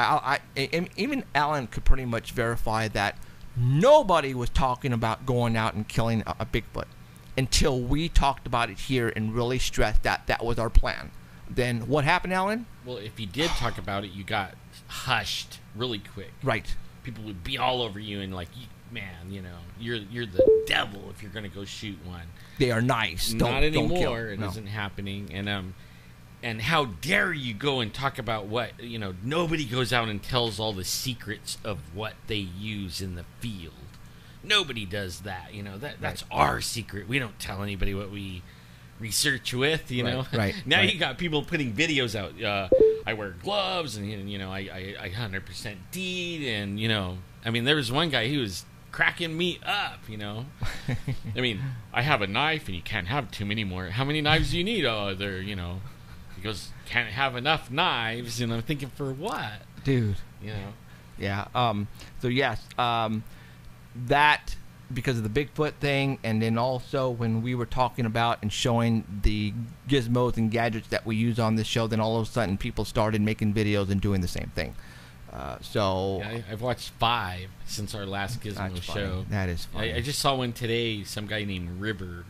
even Alan could pretty much verify that nobody was talking about going out and killing a Bigfoot until we talked about it here and really stressed that was our plan. Then what happened, Alan? Well, if you did talk about it, you got hushed really quick. Right. People would be all over you and man, you're the devil if you're going to go shoot one. They are nice. Not anymore. Don't kill. It isn't happening. And And how dare you go and talk about what, nobody goes out and tells all the secrets of what they use in the field. Nobody does that, that's our secret. We don't tell anybody what we research with, Right. Now you got people putting videos out. I wear gloves and, I 100% deed. And, there was one guy, he was cracking me up, I have a knife and you can't have too many more. How many knives do you need? Oh, they're, he goes, can't have enough knives. And I'm thinking, for what? Dude. Yeah. So, yes, that, because of the Bigfoot thing, and then also when we were talking about and showing the gizmos and gadgets that we use on this show, then all of a sudden people started making videos and doing the same thing. Yeah, I've watched 5 since our last Gizmo show. That is funny. I just saw one today, some guy named River,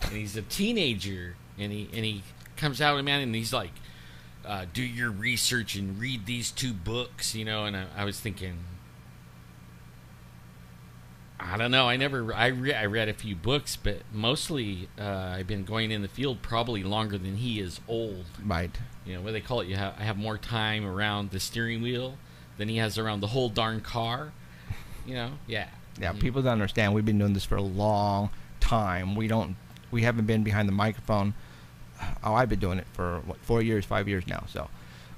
and he's a teenager, and he comes out, man, and he's like, do your research and read these 2 books, and I was thinking, I don't know, I read a few books, but mostly I've been going in the field probably longer than he is old. Right. What they call it, I have more time around the steering wheel than he has around the whole darn car. Yeah. Yeah, people don't understand. We've been doing this for a long time. We haven't been behind the microphone. I've been doing it for 4 years, 5 years now. So,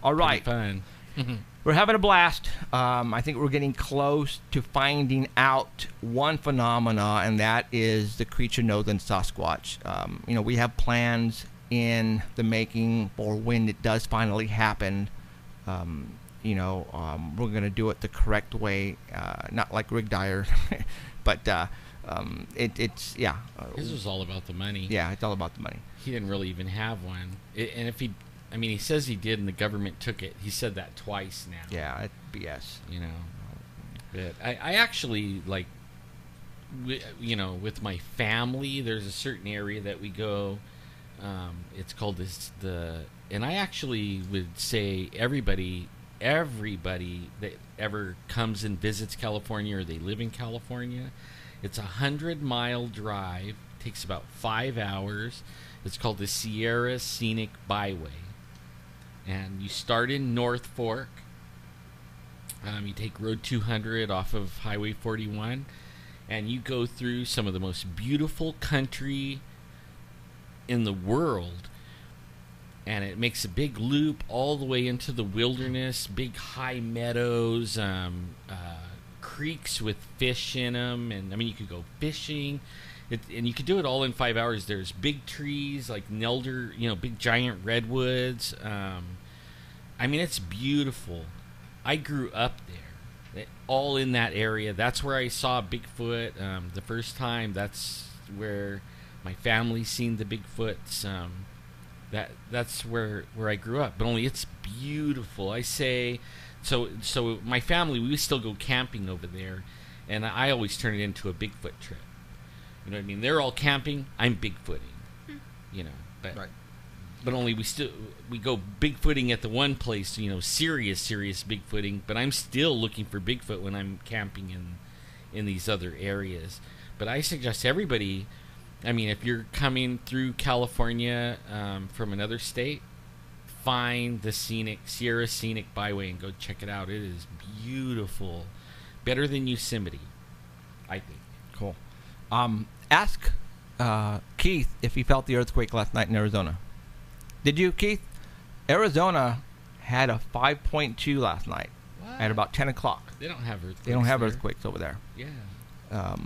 all right. Pretty fun. We're having a blast. I think we're getting close to finding out one phenomena, and that is the creature known as Sasquatch. We have plans in the making for when it does finally happen. We're going to do it the correct way, not like Rick Dyer, but it's His was all about the money. Yeah, it's all about the money. He didn't really even have one, and if he. he says he did, and the government took it. He said that twice now. Yeah, it's BS. But I actually, with my family, there's a certain area that we go. It's called and I actually would say everybody that ever comes and visits California or they live in California, it's a 100-mile drive. Takes about 5 hours. It's called the Sierra Scenic Byway. And you start in North Fork. You take Road 200 off of Highway 41. And you go through some of the most beautiful country in the world. And it makes a big loop all the way into the wilderness. Big high meadows. Creeks with fish in them. And, you could go fishing. And you could do it all in 5 hours. There's big trees like Nelder, big giant redwoods. It's beautiful. I grew up there, all in that area. That's where I saw Bigfoot the first time. That's where my family seen the Bigfoots. That's where I grew up. But only it's beautiful. I say, so my family, we still go camping over there, and I always turn it into a Bigfoot trip. You know what I mean? They're all camping. I'm Bigfooting. But right. But only we go Bigfooting at the one place. Serious Bigfooting. But I'm still looking for Bigfoot when I'm camping in these other areas. But I suggest everybody. If you're coming through California from another state, find the Sierra Scenic Byway and go check it out. It is beautiful, better than Yosemite, I think. Cool. Ask Keith if he felt the earthquake last night in Arizona. Did you, Keith? Arizona had a 5.2 last night at about 10 o'clock. They don't have earthquakes. They don't have earthquakes over there. Yeah.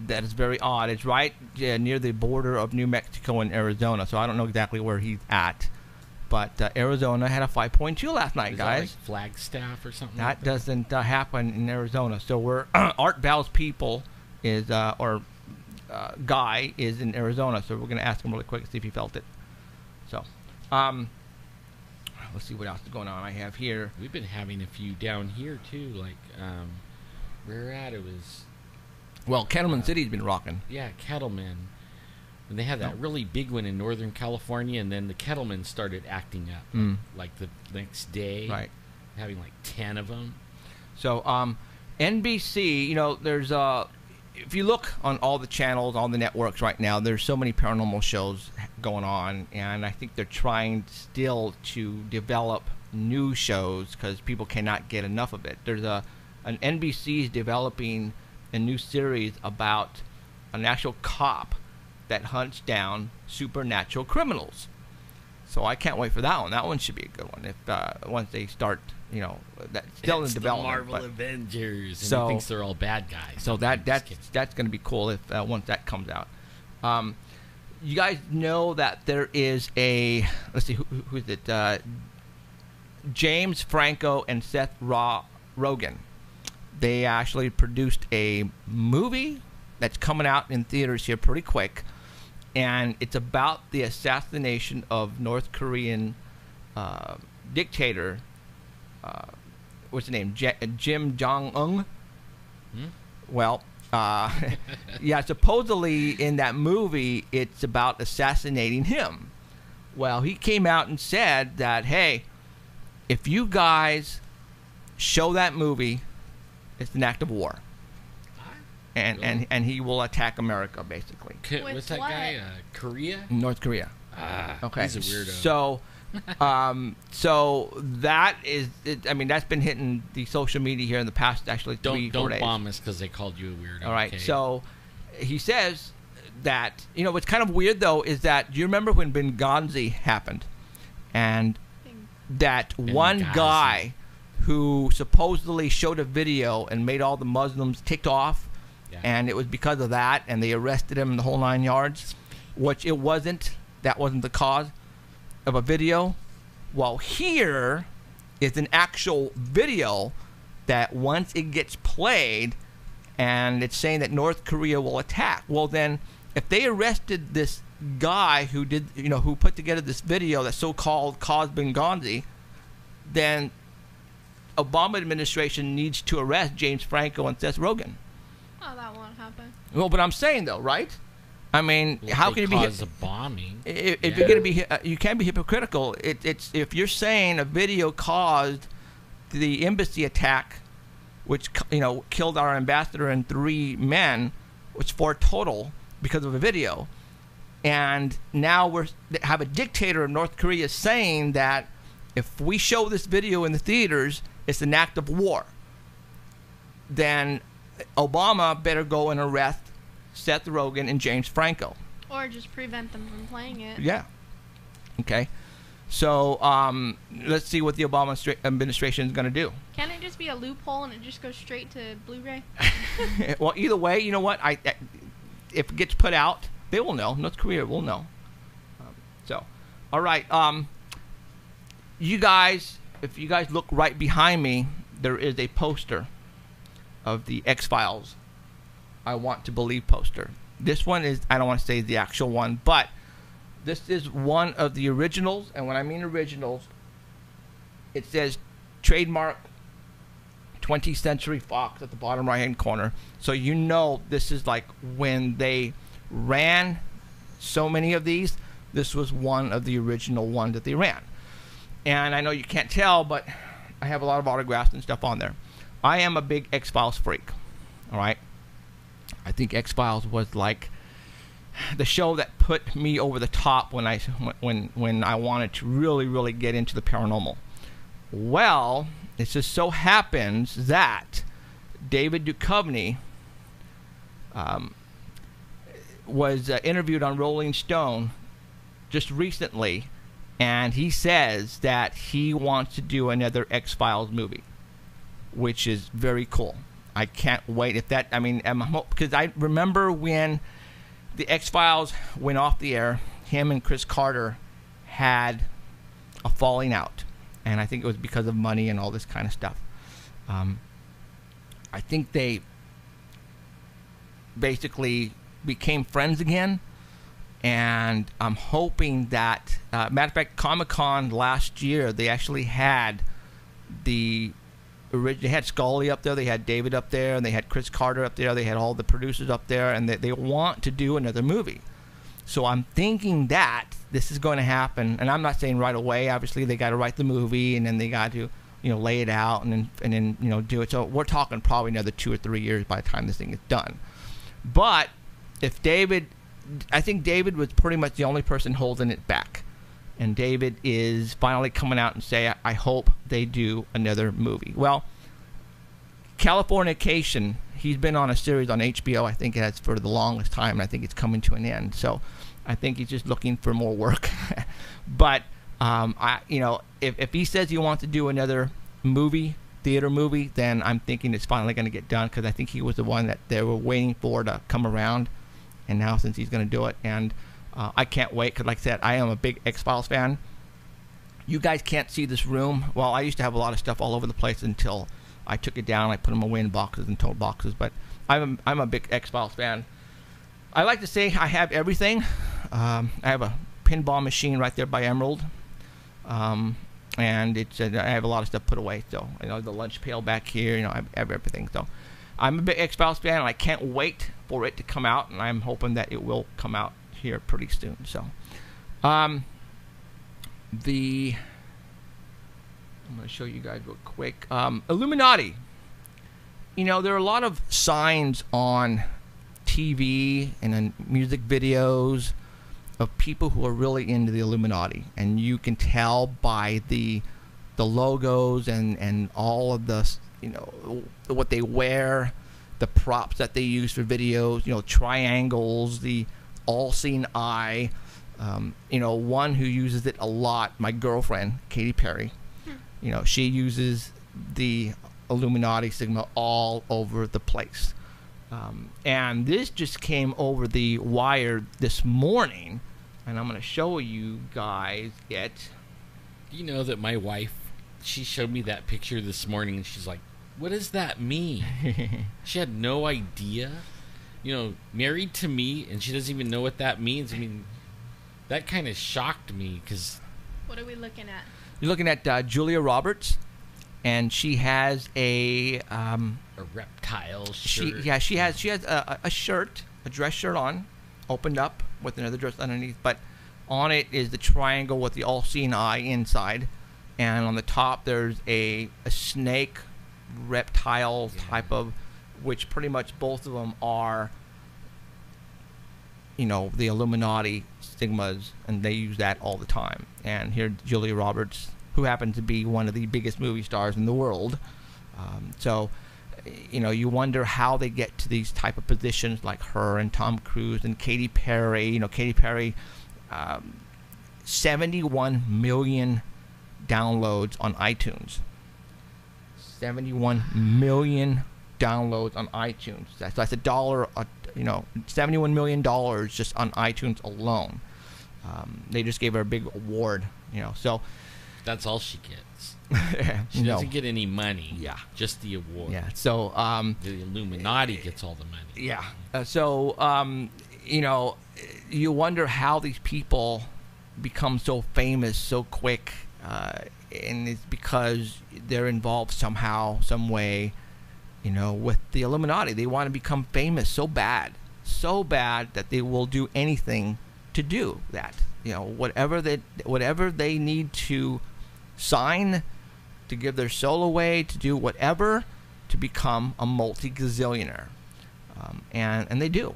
That is very odd. It's right near the border of New Mexico and Arizona, so I don't know exactly where he's at. But Arizona had a 5.2 last night, guys. Is that like Flagstaff or something? That doesn't happen in Arizona. So we're Art Bell's people is guy is in Arizona, so we're going to ask him really quick to see if he felt it. So, let's see what else is going on. I have here. We've been having a few down here too, like where at it was. Well, Kettleman City's been rocking. Yeah, Kettleman. And they had that really big one in Northern California, and then the Kettleman started acting up like the next day, right? Having like 10 of them. So, NBC, there's if you look on all the channels, all the networks right now, there's so many paranormal shows going on, and I think they're trying still to develop new shows because people cannot get enough of it. There's an NBC is developing a new series about an actual cop that hunts down supernatural criminals. So I can't wait for that one. That one should be a good one. If once they start, that's still in development. The Marvel Avengers, and so, he thinks they're all bad guys. So that's going to be cool if once that comes out. You guys know that there is a, let's see, who is it? James Franco and Seth Rogen. They actually produced a movie that's coming out in theaters here pretty quick, and it's about the assassination of North Korean dictator, what's his name, Kim Jong-un? Well, yeah, supposedly in that movie, it's about assassinating him. Well, he came out and said that, hey, if you guys show that movie, it's an act of war. And he will attack America, basically. What's that guy? Korea? North Korea. Okay. He's a weirdo. So that is, I mean, that's been hitting the social media here in the past, actually, 3-4 days. Don't bomb us because they called you a weirdo. All right. Okay. So he says that, what's kind of weird, though, is that, do you remember when Benghazi happened? And that one guy who supposedly showed a video and made all the Muslims ticked off, and it was because of that, and they arrested him in the whole 9 yards, which it wasn't. That wasn't the cause of a video. Well, here is an actual video that once it gets played, and it's saying that North Korea will attack. Well, then, if they arrested this guy who did, who put together this video that so-called caused Benghazi, then Obama administration needs to arrest James Franco and Seth Rogen. Oh, that won't happen. Well, but I'm saying though, right? I mean, how can you be cause a bombing? If you're going to be, you can't be hypocritical. It's if you're saying a video caused the embassy attack, which killed our ambassador and 3 men, which 4 total because of a video, and now we have a dictator of North Korea saying that if we show this video in the theaters, it's an act of war. Then Obama better go and arrest Seth Rogen and James Franco. Or just prevent them from playing it. Yeah. Okay. So let's see what the Obama administration is going to do. Can't it just be a loophole and it just goes straight to Blu-ray? Well, either way, you know what? If it gets put out, they will know. North Korea will know. All right. You guys, if you guys look right behind me, there is a poster of the X-Files I Want to Believe poster. This one is, I don't want to say the actual one, but this is one of the originals, and when I mean originals, it says trademark 20th Century Fox at the bottom right-hand corner. So this is like when they ran so many of these, this was one of the original ones that they ran. And I know you can't tell, but I have a lot of autographs and stuff on there. I am a big X-Files freak, all right? I think X-Files was like the show that put me over the top when I wanted to really, really get into the paranormal. Well, it just so happens that David Duchovny was interviewed on Rolling Stone just recently, and he says that he wants to do another X-Files movie, which is very cool. I can't wait. Because I remember when the X-Files went off the air, him and Chris Carter had a falling out. And I think it was because of money and all this kind of stuff. I think they basically became friends again. And I'm hoping that, matter of fact, Comic-Con last year, they actually had they had Scully up there, they had David up there, and they had Chris Carter up there, they had all the producers up there, and they want to do another movie. So I'm thinking that this is going to happen, and I'm not saying right away. Obviously, they got to write the movie, and then they got to, lay it out, and then do it. So we're talking probably another 2 or 3 years by the time this thing is done. But if David, I think David was pretty much the only person holding it back. And David is finally coming out and say, I hope they do another movie. Well, Californication, he's been on a series on HBO, I think that's for the longest time, and I think it's coming to an end. So I think he's just looking for more work. But, if he says he wants to do another theater movie, then I'm thinking it's finally going to get done, because I think he was the one that they were waiting for to come around. And now since he's going to do it, and I can't wait, because like I said, I am a big X-Files fan. You guys can't see this room. Well, I used to have a lot of stuff all over the place until I took it down. I put them away in boxes and tote boxes. But I'm a big X-Files fan. I like to say I have everything. I have a pinball machine right there by Emerald. And I have a lot of stuff put away. So, the lunch pail back here, I have everything. So I'm a big X-Files fan, and I can't wait for it to come out. And I'm hoping that it will come out here pretty soon. So, I'm going to show you guys real quick. Illuminati. There are a lot of signs on TV and in music videos of people who are really into the Illuminati, and you can tell by the logos and all of the what they wear, the props that they use for videos, triangles, the all-seeing eye. One who uses it a lot, my girlfriend, Katy Perry. She uses the Illuminati Sigma all over the place. And this just came over the wire this morning, and I'm going to show you guys it. You know that my wife, she showed me that picture this morning, and she's like, what does that mean? She had no idea. Married to me, and she doesn't even know what that means. I mean, that kind of shocked me, because... What are we looking at? You're looking at Julia Roberts, and she has a reptile shirt. She has a shirt, a dress shirt on, opened up with another dress underneath, but on it is the triangle with the all-seeing eye inside, and on the top there's a snake reptile type of, which pretty much both of them are, the Illuminati stigmas, and they use that all the time. And here Julia Roberts, who happens to be one of the biggest movie stars in the world. So you wonder how they get to these type of positions, like her and Tom Cruise and Katy Perry. Katy Perry, 71 million downloads on iTunes. 71 million downloads on iTunes. That's $1. $71 million just on iTunes alone. They just gave her a big award. So that's all she gets. She doesn't get any money. Yeah, just the award. Yeah. So the Illuminati gets all the money. Yeah. You wonder how these people become so famous so quick, and it's because they're involved somehow, some way, with the Illuminati. They want to become famous so bad that they will do anything to do that. Whatever they need to sign, to give their soul away, to do whatever, to become a multi-gazillionaire. And they do.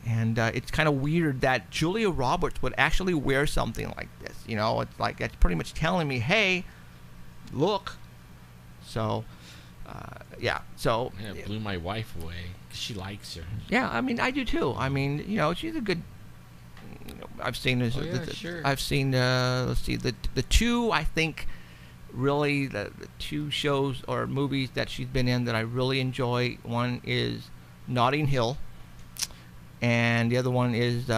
And it's kind of weird that Julia Roberts would actually wear something like this. It's like, it's pretty much telling me, hey, look. So, yeah. So it blew my wife away, because she likes her. Yeah, I mean, I do too. I mean, she's a good... I've seen this. Sure. I've seen, let's see, the two, I think, really, the two shows or movies that she's been in that I really enjoy. One is Notting Hill, and the other one is,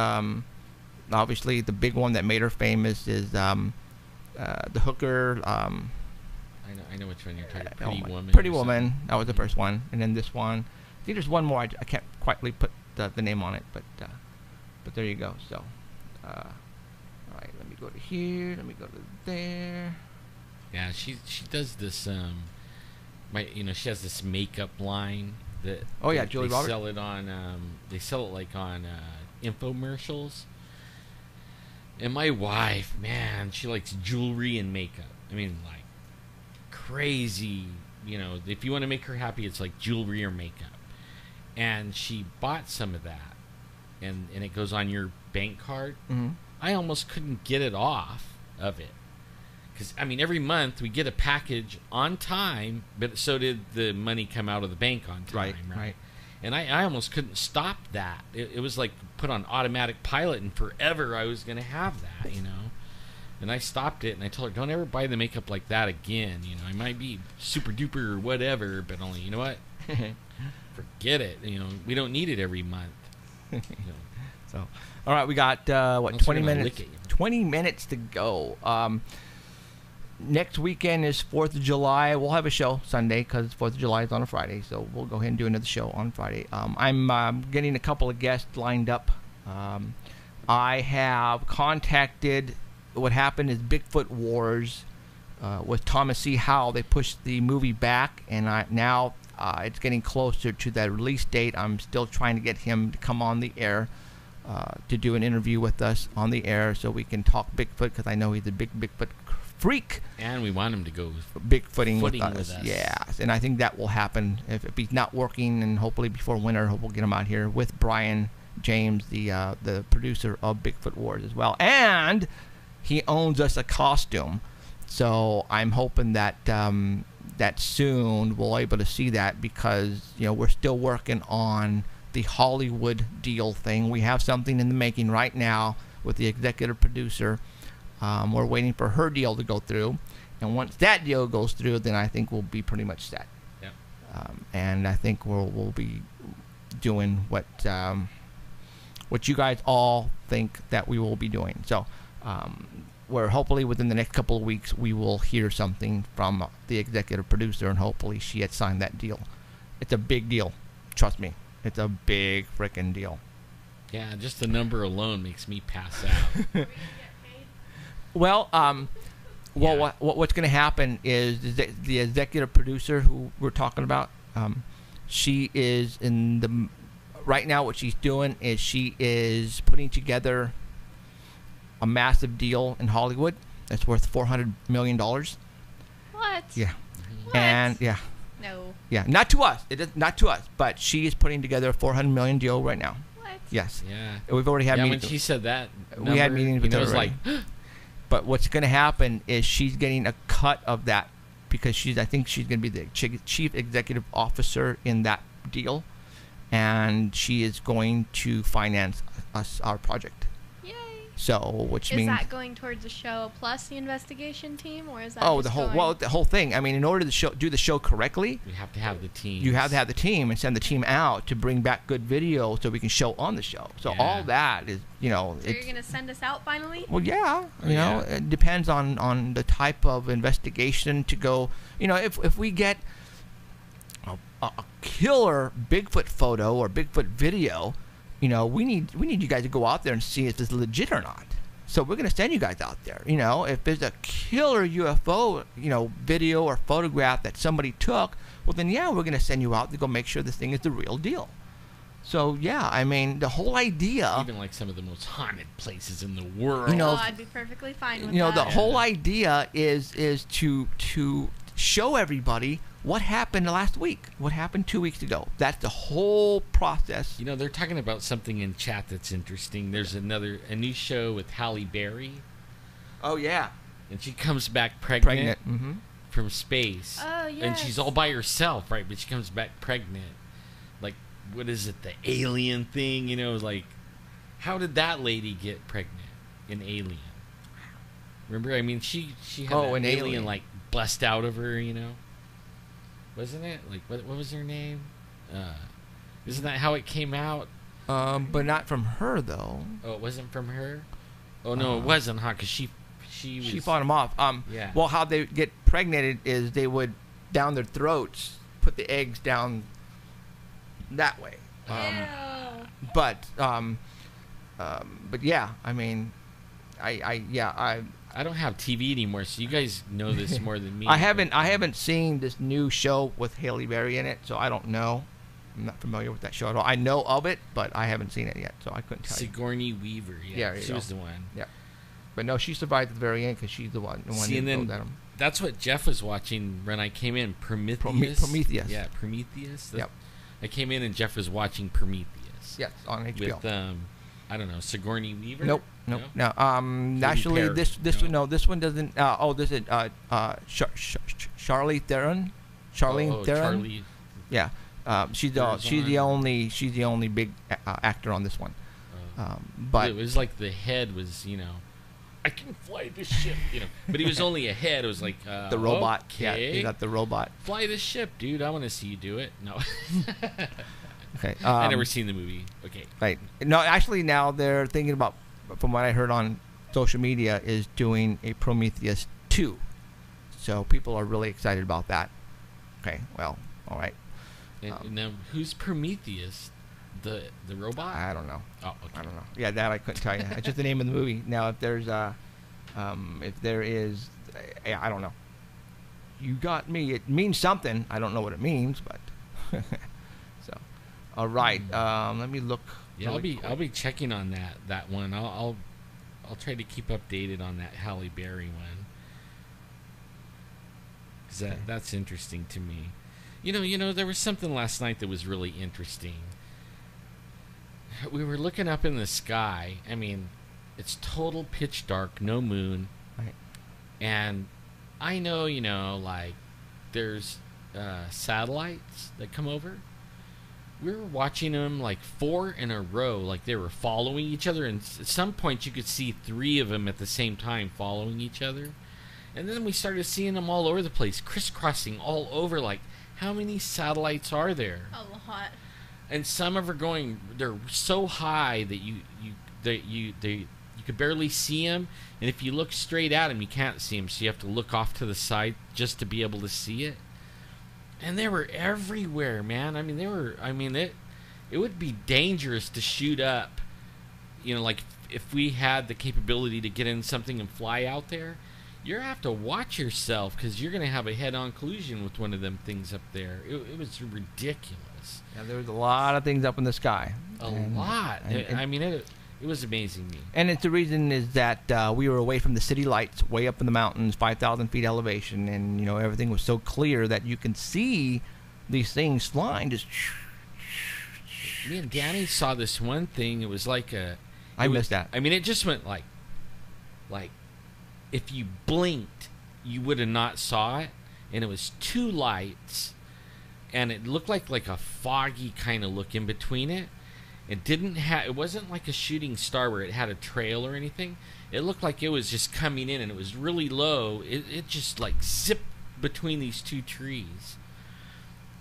obviously, the big one that made her famous is The Hooker. I know which one you're talking about. Pretty Woman. Pretty Woman. That was the first one. And then this one. I think there's one more. I can't quite put the name on it, but there you go. So, all right, let me go to here. Let me go to there. Yeah, she does this. She has this makeup line that. Oh yeah, Julie Roberts. Sell it on. They sell it like on infomercials. And my wife, man, she likes jewelry and makeup. I mean, like crazy. If you want to make her happy, it's like jewelry or makeup. and she bought some of that, and it goes on your bank card. Mm-hmm. I almost couldn't get it off of it. Because, I mean, every month we get a package on time, but so did the money come out of the bank on time, right? And I almost couldn't stop that. It was like put on automatic pilot, and forever I was going to have that, you know. And I stopped it, and I told her, don't ever buy the makeup like that again. You know, I might be super duper or whatever, but only, you know what? Forget it. You know, we don't need it every month. You know. So, all right, we got, 20 minutes? 20 minutes to go. Next weekend is 4th of July. We'll have a show Sunday because 4th of July is on a Friday. So we'll go ahead and do another show on Friday. I'm getting a couple of guests lined up. I have contacted, what happened is Bigfoot Wars with Thomas C. Howell. They pushed the movie back, and now it's getting closer to that release date. I'm still trying to get him to come on the air to do an interview with us on the air so we can talk Bigfoot, because I know he's a big Bigfoot freak. And we want him to go Bigfooting with us. Yes, and I think that will happen if he's not working, and hopefully before winter we'll get him out here with Brian James, the producer of Bigfoot Wars as well. And he owns us a costume, so I'm hoping that that soon we'll be able to see that, because we're still working on the Hollywood deal thing. We have something in the making right now with the executive producer. We're waiting for her deal to go through, and once that deal goes through, then I think we'll be pretty much set. Yep. And I think we'll be doing what you guys all think that we will be doing. So, where hopefully within the next couple of weeks we will hear something from the executive producer, and hopefully she had signed that deal. It's a big deal, trust me. It's a big freaking deal. Yeah, just the number alone makes me pass out. Well, what's going to happen is the executive producer who we're talking about, she is right now what she's doing is she is putting together a massive deal in Hollywood that's worth $400 million. What? Yeah. What? And, yeah. No. Yeah, not to us. It is not to us, but she is putting together a $400 million deal right now. What? Yes. Yeah. We've already had meetings. When she said that number, we had meetings with her already. Like, but what's going to happen is she's getting a cut of that, because I think she's going to be the chief executive officer in that deal, and she is going to finance our project. Yay! So, which means, is that going towards the show plus the investigation team, or is that the whole thing? I mean, in order to do the show correctly, we have to have the team. You have to have the team and send the team out to bring back good video so we can show on the show. So all that is, So you're going to send us out finally? Well, yeah. It depends on the type of investigation to go. If we get a killer Bigfoot photo or Bigfoot video, we need you guys to go out there and see if it's legit or not. So we're going to send you guys out there. If there's a killer UFO, video or photograph that somebody took, well then we're going to send you out to go make sure this thing is the real deal. So I mean, the whole idea, even like some of the most haunted places in the world. I'd be perfectly fine with that. The whole idea is to show everybody what happened last week, what happened 2 weeks ago. That's the whole process. They're talking about something in chat that's interesting. There's a new show with Halle Berry. Oh yeah, and she comes back pregnant. Mm-hmm. From space. Oh yes. And she's all by herself, right? But she comes back pregnant. Like, what is it? The alien thing, like, how did that lady get pregnant in Alien? Remember, I mean, she had an alien like bust out of her, wasn't it? Like, what was her name? Isn't that how it came out? But not from her though. Oh, it wasn't from her. Oh no, it wasn't, huh? Because she fought him off. Yeah. Well, how they get pregnant is they would down their throats put the eggs down that way. But yeah, I mean, I don't have TV anymore, so you guys know this more than me. I haven't seen this new show with Halle Berry in it, so I don't know. I'm not familiar with that show at all. I know of it, but I haven't seen it yet, so I couldn't tell you. Sigourney Weaver, she was the one. Yeah, but no, she survived at the very end because she's the one. See, and then that's what Jeff was watching when I came in. Prometheus. Prometheus. Yeah, Prometheus. Yep. I came in and Jeff was watching Prometheus. Yes, on HBO. With I don't know, Sigourney Weaver. Nope. No. Actually, this one doesn't. This is Charlize Theron. Charlene Theron. Charlie. Yeah. She's the only big actor on this one. But it was like the head was, I can fly this ship, But he was only a head. It was like the robot. Okay. Yeah, is that the robot? Fly this ship, dude. I want to see you do it. No. Okay. I never seen the movie. Okay. Right. No, actually, now they're thinking about, from what I heard on social media, is doing a Prometheus 2. So people are really excited about that. Okay. Well, all right. Now, who's Prometheus? The robot? I don't know. Oh, okay. I don't know. Yeah, that I couldn't tell you. It's just the name of the movie. Now, if there is, I don't know. You got me. It means something. I don't know what it means, but so. All right. Let me look. Yeah, I'll be checking on that one. I'll try to keep updated on that Halle Berry one. 'Cause that's interesting to me. There was something last night that was really interesting. We were looking up in the sky. I mean, it's total pitch dark, no moon. Right. And I know, like there's satellites that come over. We were watching them like 4 in a row, like they were following each other. And at some point you could see 3 of them at the same time following each other. And then we started seeing them all over the place, crisscrossing all over. Like, how many satellites are there? A lot. And some of them they're so high that you could barely see them. And if you look straight at them, you can't see them. So you have to look off to the side just to be able to see it. And they were everywhere, man. I mean, it would be dangerous to shoot up. Like if we had the capability to get in something and fly out there, you have to watch yourself because you're going to have a head-on collision with one of them things up there. It was ridiculous. Yeah, there was a lot of things up in the sky. A lot. It was amazing me. And it's the reason is that we were away from the city lights, way up in the mountains, 5,000 feet elevation, and everything was so clear that you can see these things flying. Just. Me and Danny saw this one thing. It was like I missed that. I mean, it just went like if you blinked, you would have not saw it, and it was 2 lights, and it looked like a foggy kind of look in between it. It wasn't like a shooting star where it had a trail or anything. It looked like it was just coming in, and it was really low. It just like zipped between these 2 trees.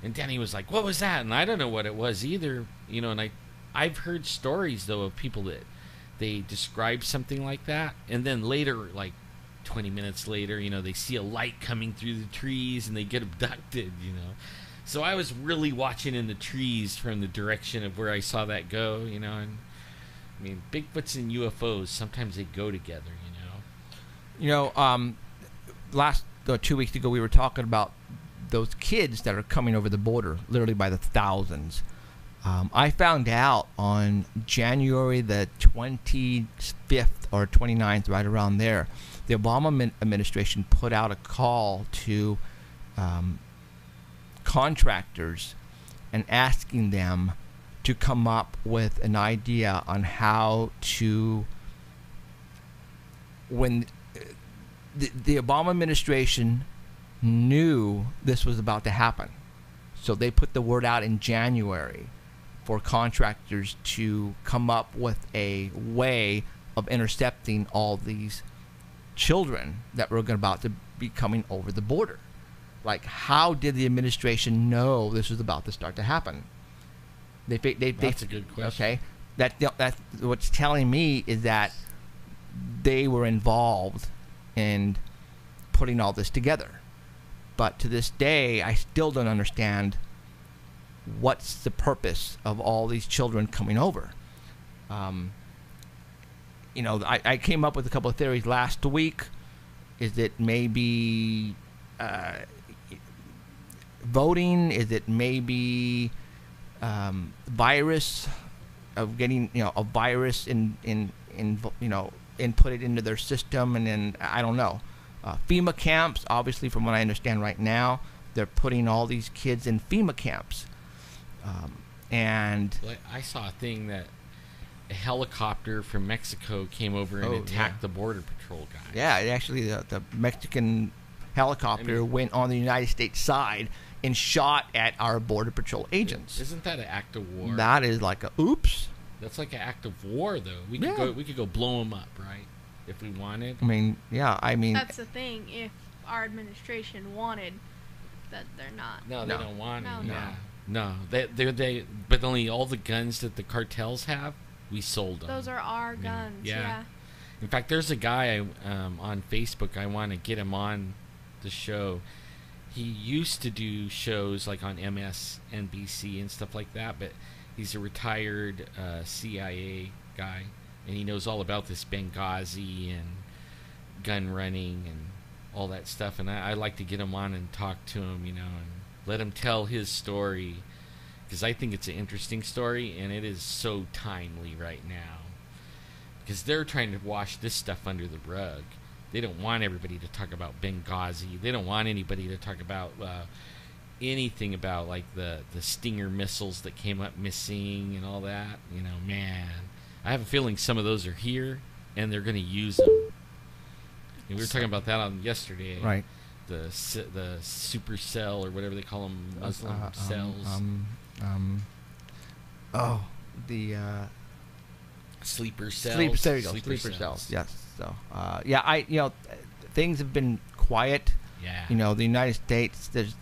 And Danny was like, "What was that?" And I don't know what it was either. And I've heard stories though of people that they describe something like that, and then later, like 20 minutes later, they see a light coming through the trees and they get abducted. So I was really watching in the trees from the direction of where I saw that go, and I mean, Bigfoots and UFOs, sometimes they go together, Last 2 weeks ago, we were talking about those kids that are coming over the border, literally by the thousands. I found out on January the 25th or 29th, right around there, the Obama administration put out a call to contractors and asking them to come up with an idea on how to, when the Obama administration knew this was about to happen, so they put the word out in January for contractors to come up with a way of intercepting all these children that were about to be coming over the border. Like, how did the administration know this was about to start to happen? That's a good question. Okay, that's what's telling me is that they were involved in putting all this together. But to this day, I still don't understand what's the purpose of all these children coming over. I came up with a couple of theories last week. Is it maybe voting? Is it maybe virus of getting a virus inputted into their system, and then I don't know. FEMA camps, obviously, from what I understand right now, they're putting all these kids in FEMA camps. And I saw a thing that a helicopter from Mexico came over and attacked the Border Patrol guy. Yeah, actually, the Mexican helicopter went on the United States side and shot at our Border Patrol agents. Isn't that an act of war? That is like a oops. That's like an act of war, though. We could go blow them up, right? If we wanted. I mean, that's the thing. If our administration wanted, that they're not. No, they don't want it. No. But only all the guns that the cartels have, we sold them. Those are our guns. Yeah. In fact, there's a guy on Facebook. I want to get him on the show. He used to do shows like on MSNBC and stuff like that, but he's a retired CIA guy, and he knows all about this Benghazi and gun running and all that stuff. And I like to get him on and talk to him, and let him tell his story, because I think it's an interesting story, and it is so timely right now. Because they're trying to wash this stuff under the rug. They don't want everybody to talk about Benghazi. They don't want anybody to talk about anything about like the Stinger missiles that came up missing and all that. Man, I have a feeling some of those are here, and they're going to use them. And we were talking about that on yesterday. Right. The supercell or whatever they call them, Muslim cells. The sleeper cells. There you go. Sleeper cells. Yes. So things have been quiet. Yeah. The United States, there's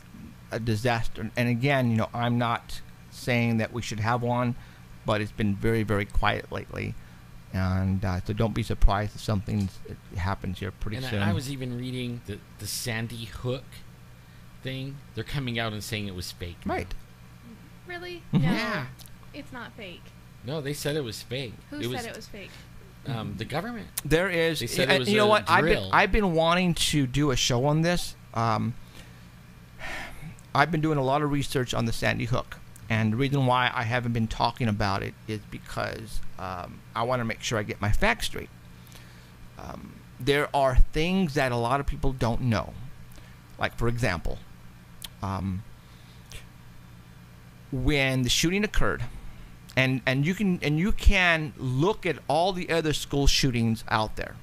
a disaster, and again, I'm not saying that we should have one, but it's been very, very quiet lately. And so don't be surprised if something happens here pretty soon. And I was even reading the Sandy Hook thing. They're coming out and saying it was fake. Right. Really? Mm-hmm. No. Yeah. It's not fake. No, they said it was fake. Who said it was fake? The government. There is. They said it was you know what? drill. I've been wanting to do a show on this. I've been doing a lot of research on the Sandy Hook. And the reason why I haven't been talking about it is because I want to make sure I get my facts straight. There are things that a lot of people don't know. Like, for example, when the shooting occurred, and you can look at all the other school shootings out there.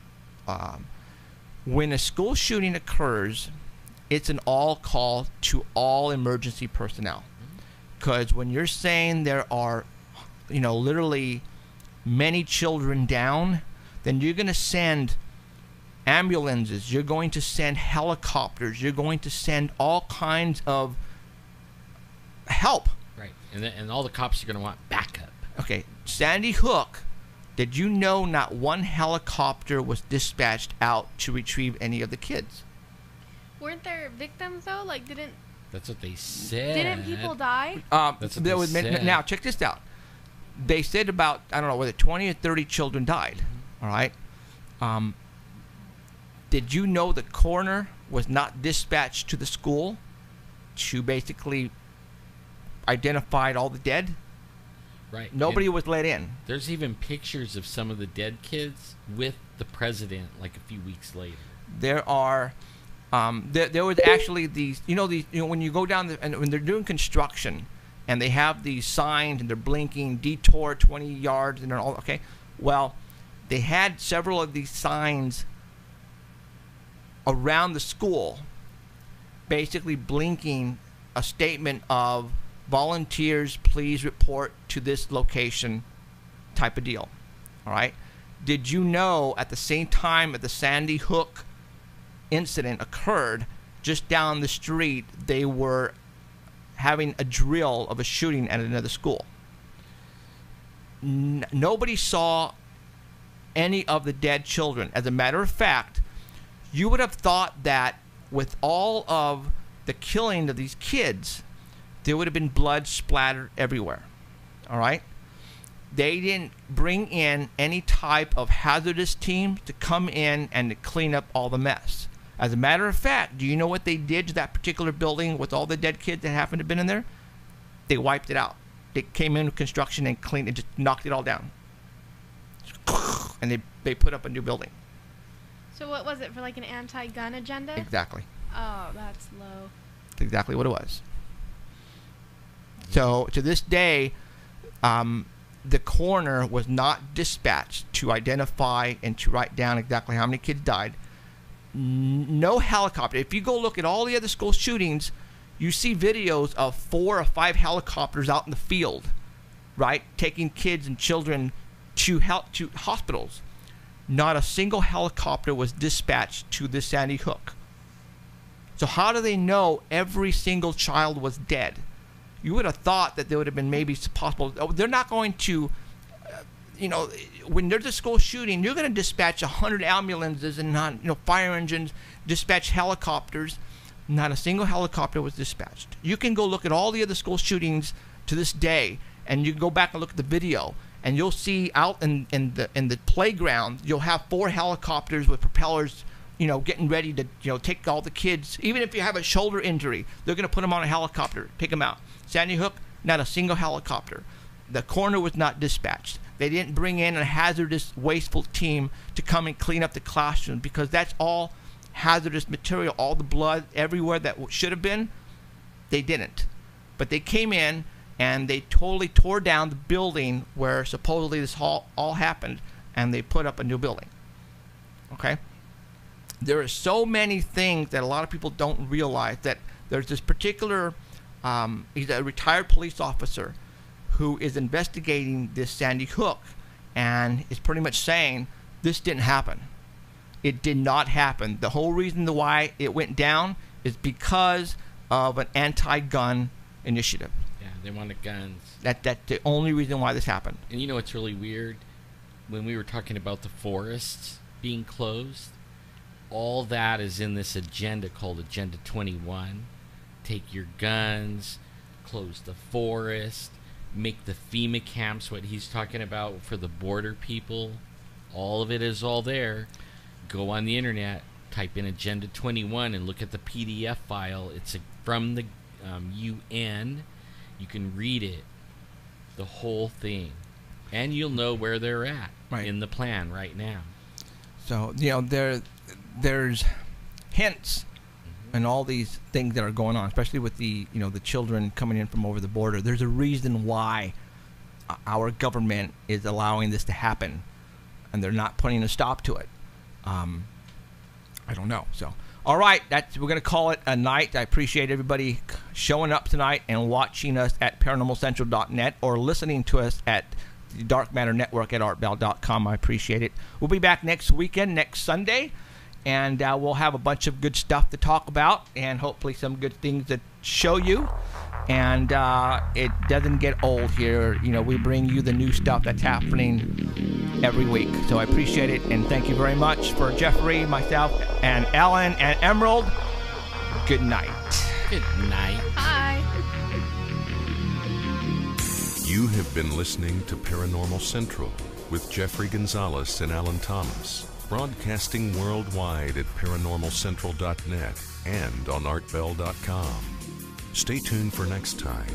When a school shooting occurs, it's an all call to all emergency personnel. Because when you're saying there are, literally many children down, then you're going to send ambulances, you're going to send helicopters, you're going to send all kinds of help. Right. And all the cops are going to want backup. Okay. Sandy Hook, did you know not one helicopter was dispatched out to retrieve any of the kids? Weren't there victims, though? That's what they said. Didn't people die? That's what they said. Now, check this out. They said about, I don't know, whether 20 or 30 children died. All right? Did you know the coroner was not dispatched to the school to basically identify all the dead? Right. Nobody was let in. There's even pictures of some of the dead kids with the president like a few weeks later. There are... there was actually these, when you go down and when they're doing construction, and they have these signs and they're blinking detour 20 yards and they're all okay. Well, they had several of these signs around the school, basically blinking a statement of volunteers, please report to this location, type of deal. All right. Did you know at the same time that the Sandy Hook incident occurred, just down the street they were having a drill of a shooting at another school? Nobody saw any of the dead children. As a matter of fact, you would have thought that with all of the killing of these kids, there would have been blood splattered everywhere. All right? They didn't bring in any type of hazardous team to come in and to clean up all the mess. As a matter of fact, do you know what they did to that particular building with all the dead kids that happened to have been in there? They wiped it out. They came in with construction and cleaned it, just knocked it all down. And they put up a new building. So what was it, for like an anti-gun agenda? Exactly. Oh, that's low. That's exactly what it was. So to this day, the coroner was not dispatched to identify and to write down exactly how many kids died. No helicopter. If you go look at all the other school shootings, you see videos of 4 or 5 helicopters out in the field, right, taking kids and children to hospitals. Not a single helicopter was dispatched to the Sandy Hook. So how do they know every single child was dead? You would have thought that there would have been maybe possible. They're not going to, when there's a school shooting, you're going to dispatch 100 ambulances and fire engines, dispatch helicopters. Not a single helicopter was dispatched. You can go look at all the other school shootings to this day, and you can go back and look at the video, and you'll see out in the playground, you'll have 4 helicopters with propellers, getting ready to take all the kids. Even if you have a shoulder injury, they're going to put them on a helicopter, pick them out. Sandy Hook, not a single helicopter. The coroner was not dispatched. They didn't bring in a hazardous, wasteful team to come and clean up the classroom, because that's all hazardous material, all the blood everywhere that should have been. They didn't. But they came in and they totally tore down the building where supposedly this all happened, and they put up a new building. Okay? There are so many things that a lot of people don't realize. That there's this particular, he's a retired police officer who is investigating this Sandy Hook, and is pretty much saying this didn't happen. It did not happen. The whole reason why it went down is because of an anti-gun initiative. Yeah, they wanted guns. That's the only reason why this happened. And you know what's really weird? When we were talking about the forests being closed, all that is in this agenda called Agenda 21. Take your guns, close the forest, make the FEMA camps, what he's talking about for the border people. All of it is all there. Go on the internet, type in Agenda 21 and look at the PDF file. It's from the UN. You can read it, the whole thing, and you'll know where they're at in the plan right now. So, there's hints and all these things that are going on, especially with the children coming in from over the border. There's a reason why our government is allowing this to happen, and they're not putting a stop to it. I don't know. So, all right, we're going to call it a night. I appreciate everybody showing up tonight and watching us at ParanormalCentral.net or listening to us at the Dark Matter Network at artbell.com. I appreciate it. We'll be back next weekend, next Sunday, and we'll have a bunch of good stuff to talk about, and hopefully some good things to show you. And it doesn't get old here. We bring you the new stuff that's happening every week. So I appreciate it, and thank you very much. For Jeffrey, myself, and Alan, and Emerald, good night. Good night. Bye. You have been listening to Paranormal Central with Jeffrey Gonzalez and Alan Thomas, broadcasting worldwide at ParanormalCentral.net and on ArtBell.com. Stay tuned for next time.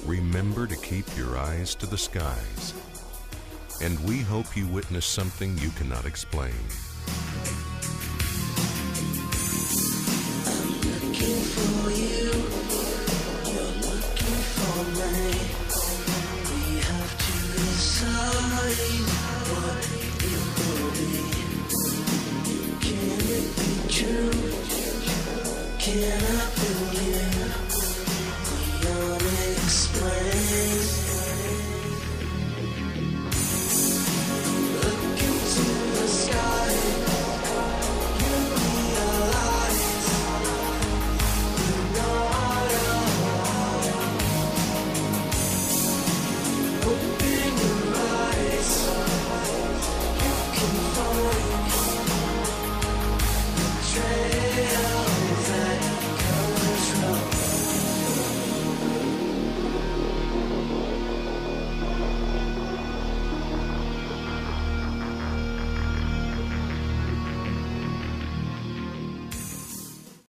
Remember to keep your eyes to the skies, and we hope you witness something you cannot explain. I'm looking for you. You're looking for me. We have to decide what it will be. Can it be true? Can I